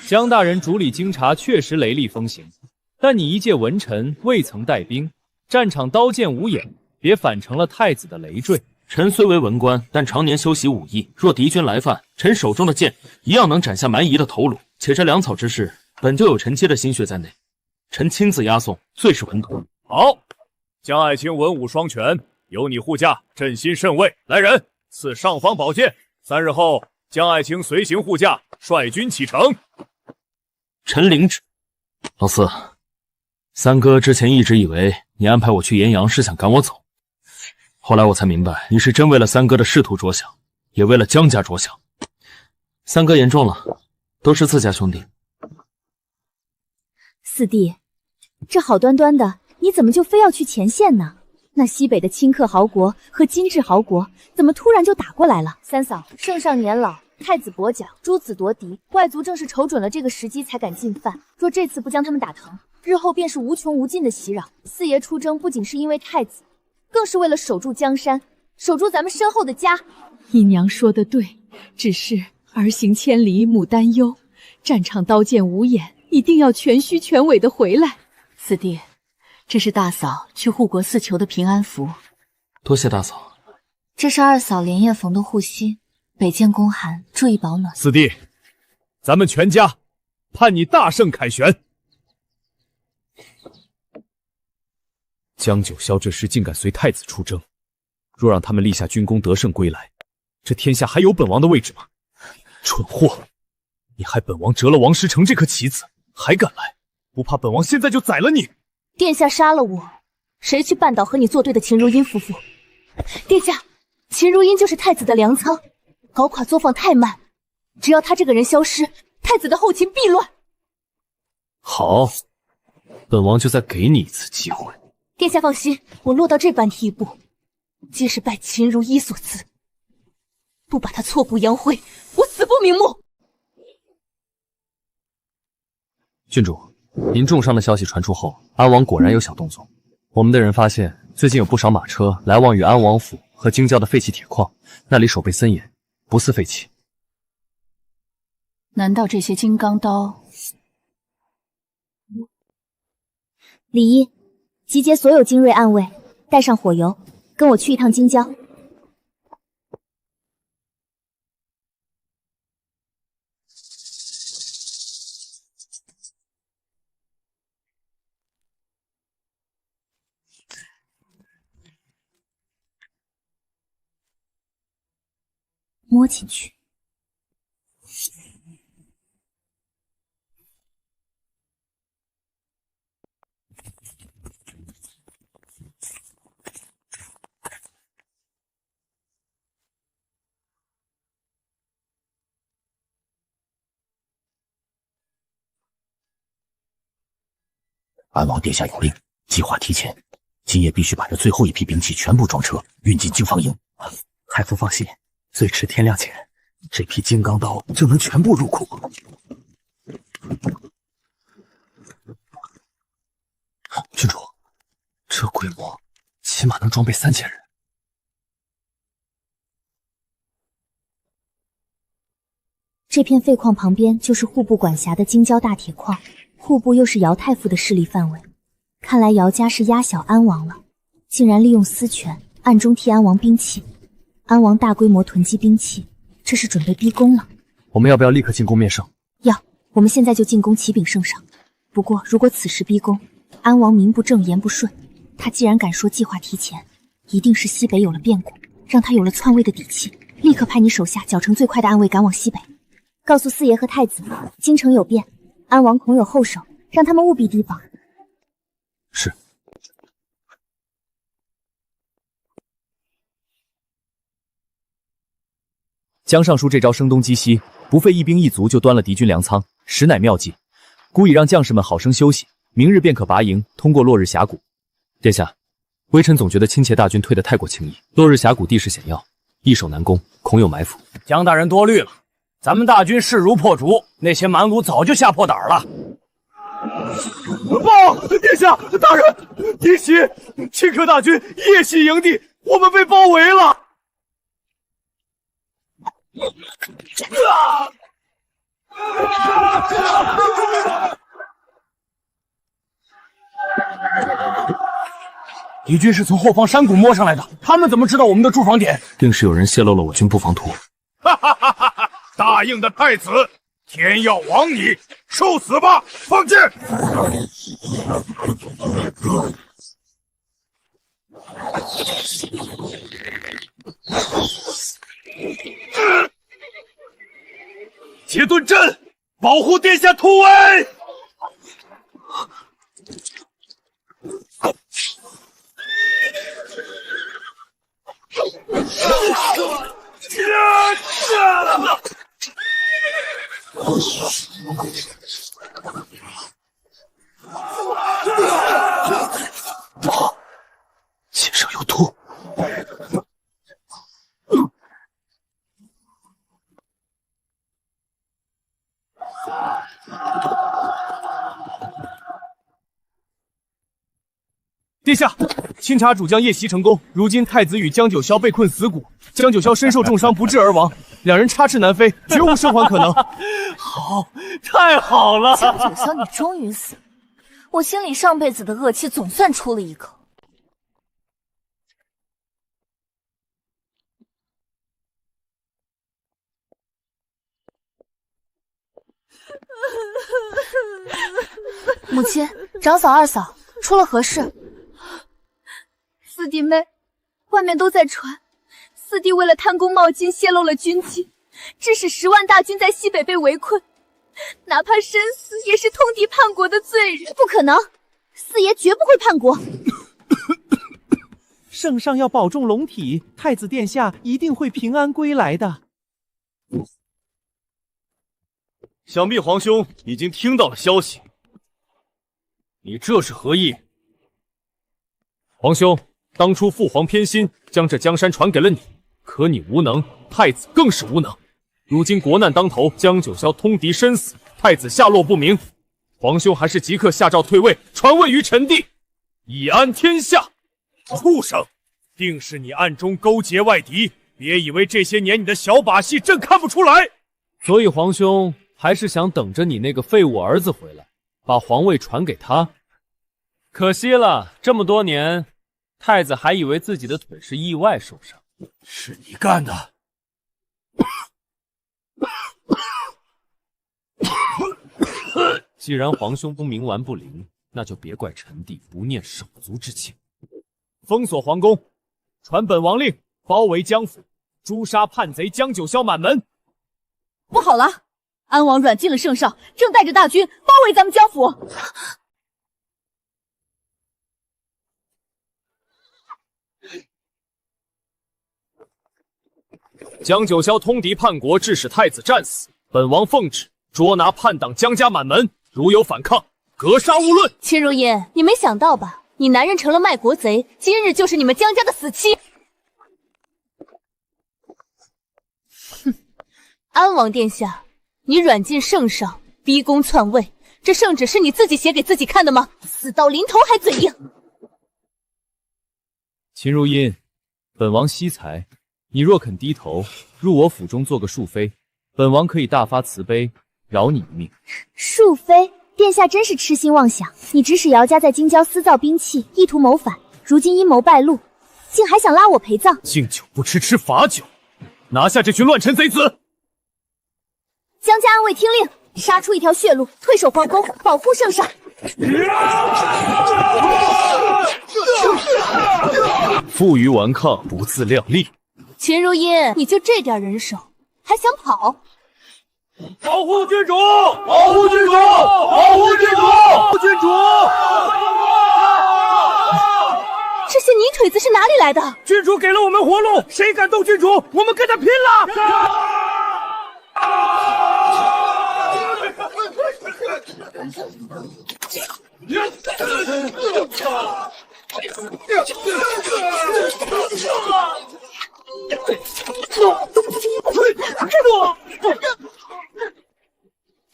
江大人主理京察确实雷厉风行，但你一介文臣未曾带兵，战场刀剑无眼，别反成了太子的累赘。臣虽为文官，但常年修习武艺，若敌军来犯，臣手中的剑一样能斩下蛮夷的头颅。且这粮草之事，本就有臣妾的心血在内，臣亲自押送，最是稳妥。好，江爱卿文武双全，有你护驾，朕心甚慰。来人，赐尚方宝剑。3日后，江爱卿随行护驾，率军启程。臣领旨。老四，三哥之前一直以为你安排我去岩阳是想赶我走，后来我才明白，你是真为了三哥的仕途着想，也为了江家着想。三哥言重了，都是自家兄弟。四弟，这好端端的，你怎么就非要去前线呢？那西北的顷刻豪国和金质豪国怎么突然就打过来了？三嫂，圣上年老，太子跛脚，诸子夺嫡，外族正是瞅准了这个时机才敢进犯。若这次不将他们打疼，日后便是无穷无尽的袭扰。四爷出征不仅是因为太子，更是为了守住江山，守住咱们身后的家。姨娘说的对，只是儿行千里母担忧，战场刀剑无眼，一定要全虚全尾的回来。四弟，这是大嫂去护国寺求的平安符。多谢大嫂。这是二嫂连夜缝的护膝，北见宫寒，注意保暖。四弟，咱们全家盼你大胜凯旋。江九霄这时竟敢随太子出征，若让他们立下军功得胜归来，这天下还有本王的位置吗？蠢货！你害本王折了王师成这颗棋子，还敢来？不怕本王现在就宰了你！殿下杀了我，谁去绊倒和你作对的秦如茵夫妇？殿下，秦如茵就是太子的粮仓，搞垮作坊太慢，只要他这个人消失，太子的后勤必乱。好，本王就再给你一次机会。殿下放心，我落到这般地步，皆是拜秦如一所赐，不把他挫骨扬灰，我死不瞑目。郡主，您重伤的消息传出后，安王果然有小动作。我们的人发现，最近有不少马车来往于安王府和京郊的废弃铁矿，那里守备森严，不似废弃。难道这些金刚刀？李一，集结所有精锐暗卫，带上火油，跟我去一趟京郊。摸进去。安王殿下有令，计划提前，今夜必须把这最后一批兵器全部装车，运进京房营。太傅放心，最迟天亮前，这批金刚刀就能全部入库。郡主，这规模起码能装备3000人。这片废矿旁边就是户部管辖的京郊大铁矿，户部又是姚太傅的势力范围，看来姚家是压小安王了，竟然利用私权暗中替安王兵器。安王大规模囤积兵器，这是准备逼宫了。我们要不要立刻进宫面圣？要，我们现在就进宫启禀圣上。不过，如果此时逼宫，安王名不正言不顺，他既然敢说计划提前，一定是西北有了变故，让他有了篡位的底气。立刻派你手下绞成最快的暗卫赶往西北，告诉四爷和太子，京城有变，安王恐有后手，让他们务必提防。是。江尚书这招声东击西，不费一兵一卒就端了敌军粮仓，实乃妙计，故意让将士们好生休息，明日便可拔营，通过落日峡谷。殿下，微臣总觉得亲切大军退得太过轻易，落日峡谷地势险要，易守难攻，恐有埋伏。江大人多虑了，咱们大军势如破竹，那些蛮虏早就吓破胆了。报，殿下大人，敌袭，顷刻大军夜袭营地，我们被包围了。敌军是从后方山谷摸上来的，他们怎么知道我们的驻防点？定是有人泄露了我军布防图。哈哈哈哈哈！答应的太子，天要亡你，受死吧！放箭！结盾阵，保护殿下突围！不好，线上有毒！殿下，钦察主将夜袭成功，如今太子与江九霄被困死谷，江九霄身受重伤不治而亡，两人插翅难飞，绝无生还可能。好，太好了！江九霄，你终于死了，我心里上辈子的恶气总算出了一口。母亲，长嫂、二嫂，出了何事？四弟妹，外面都在传，四弟为了贪功冒进，泄露了军机，致使10万大军在西北被围困，哪怕身死，也是通敌叛国的罪人。不可能，四爷绝不会叛国。圣上要保重龙体，太子殿下一定会平安归来的。想必皇兄已经听到了消息，你这是何意？皇兄，当初父皇偏心，将这江山传给了你，可你无能，太子更是无能。如今国难当头，江九霄通敌身死，太子下落不明，皇兄还是即刻下诏退位，传位于臣弟，以安天下。畜生，定是你暗中勾结外敌，别以为这些年你的小把戏朕看不出来。所以皇兄还是想等着你那个废物儿子回来，把皇位传给他。可惜了，这么多年，太子还以为自己的腿是意外受伤。是你干的！既然皇兄都冥顽不灵，那就别怪臣弟不念手足之情。封锁皇宫，传本王令，包围江府，诛杀叛贼江九霄满门。不好了，安王软禁了圣上，正带着大军包围咱们江府。江九霄通敌叛国，致使太子战死，本王奉旨捉拿叛党江家满门，如有反抗，格杀勿论。秦如烟，你没想到吧？你男人成了卖国贼，今日就是你们江家的死期。哼，安王殿下，你软禁圣上，逼宫篡位，这圣旨是你自己写给自己看的吗？死到临头还嘴硬。秦如茵，本王惜才，你若肯低头，入我府中做个庶妃，本王可以大发慈悲，饶你一命。庶妃，殿下真是痴心妄想！你指使姚家在京郊私造兵器，意图谋反，如今阴谋败露，竟还想拉我陪葬！敬酒不吃吃罚酒，拿下这群乱臣贼子！江家暗卫听令，杀出一条血路，退守皇宫，保护圣上。负隅顽抗，不自量力。秦如茵，你就这点人手，还想跑？保护郡主！保护郡主！保护郡主！保护郡主！这些泥腿子是哪里来的？郡主给了我们活路，谁敢动郡主，我们跟他拼了！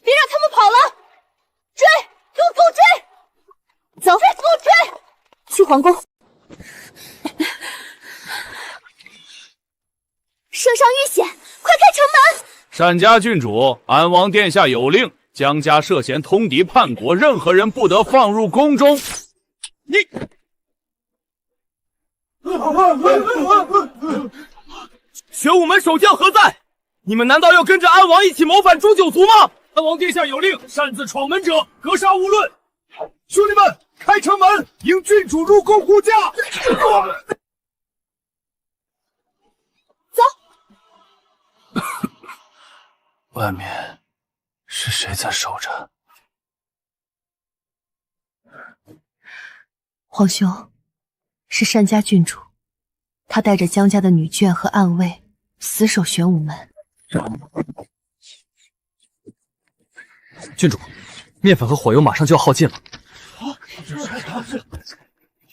别让他们跑了！追！给我追！走，给我追！去皇宫。圣上遇险，快开城门！单家郡主，安王殿下有令，江家涉嫌通敌叛国，任何人不得放入宫中。玄武门守将何在？你们难道要跟着安王一起谋反诛九族吗？安王殿下有令，擅自闯门者格杀勿论。兄弟们，开城门，迎郡主入宫护驾。走。外面是谁在守着？皇兄，是单家郡主，他带着江家的女眷和暗卫死守玄武门。郡主，面粉和火油马上就要耗尽了。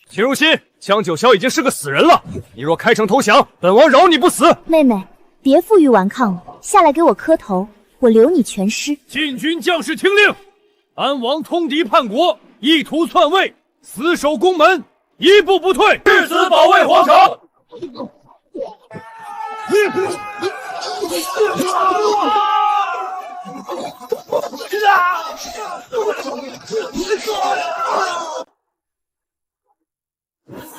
秦如心，江九霄已经是个死人了，你若开城投降，本王饶你不死。妹妹，别负隅顽抗了，下来给我磕头，我留你全尸。禁军将士听令，安王通敌叛国，意图篡位，死守宫门，一步不退，誓死保卫皇城。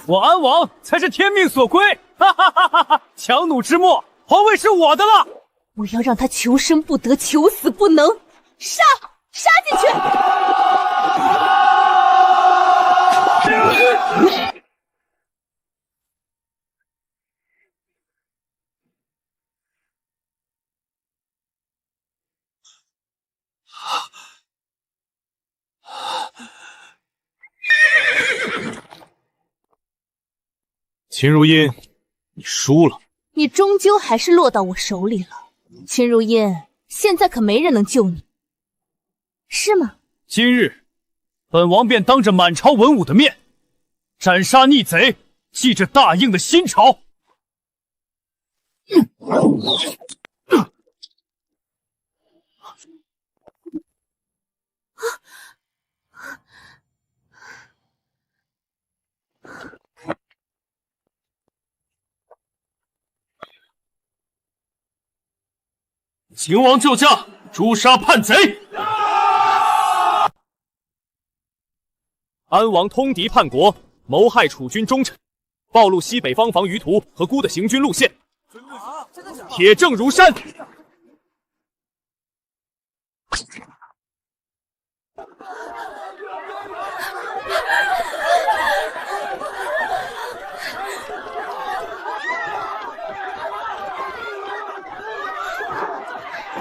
我安王才是天命所归，哈哈哈哈哈！强弩之末，皇位是我的了。我要让他求生不得，求死不能，杀进去！秦如茵，你输了。你终究还是落到我手里了，秦如茵，现在可没人能救你，是吗？今日，本王便当着满朝文武的面，斩杀逆贼，记着大应的新朝。秦王救驾，诛杀叛贼！安王通敌叛国，谋害楚军忠臣，暴露西北方防余图和孤的行军路线，铁证如山。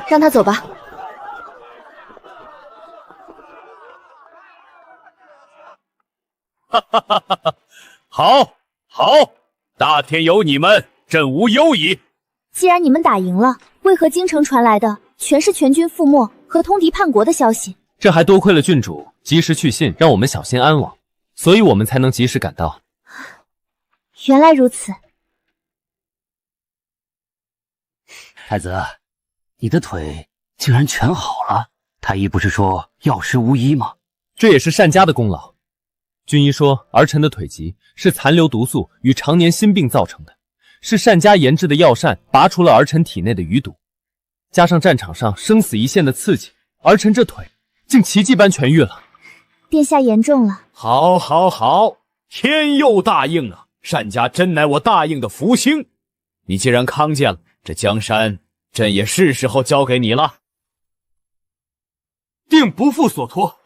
让他走吧。哈哈哈哈哈！好，好，大天有你们，朕无忧矣。既然你们打赢了，为何京城传来的全是全军覆没和通敌叛国的消息？这还多亏了郡主及时去信，让我们小心安王，所以我们才能及时赶到。原来如此。太子，你的腿竟然全好了。太医不是说药石无医吗？这也是单家的功劳。军医说儿臣的腿疾是残留毒素与常年心病造成的，是单家研制的药膳拔除了儿臣体内的余毒，加上战场上生死一线的刺激，儿臣这腿竟奇迹般痊愈了。殿下言重了。好，好，好，天佑大应啊！单家真乃我大应的福星。你既然康健了，这江山朕也是时候交给你了。定不负所托。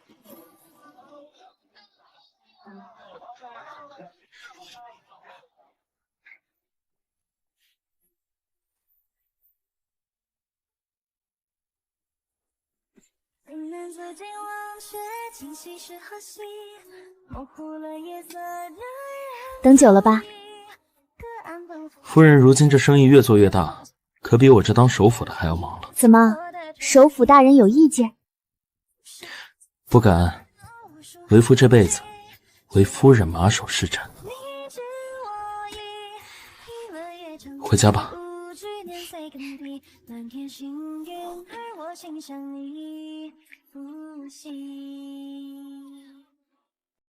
等久了吧？夫人如今这生意越做越大，可比我这当首辅的还要忙了。怎么，首辅大人有意见？不敢，为夫这辈子为夫人马首是瞻。回家吧。满天星月，而我心向你呼吸。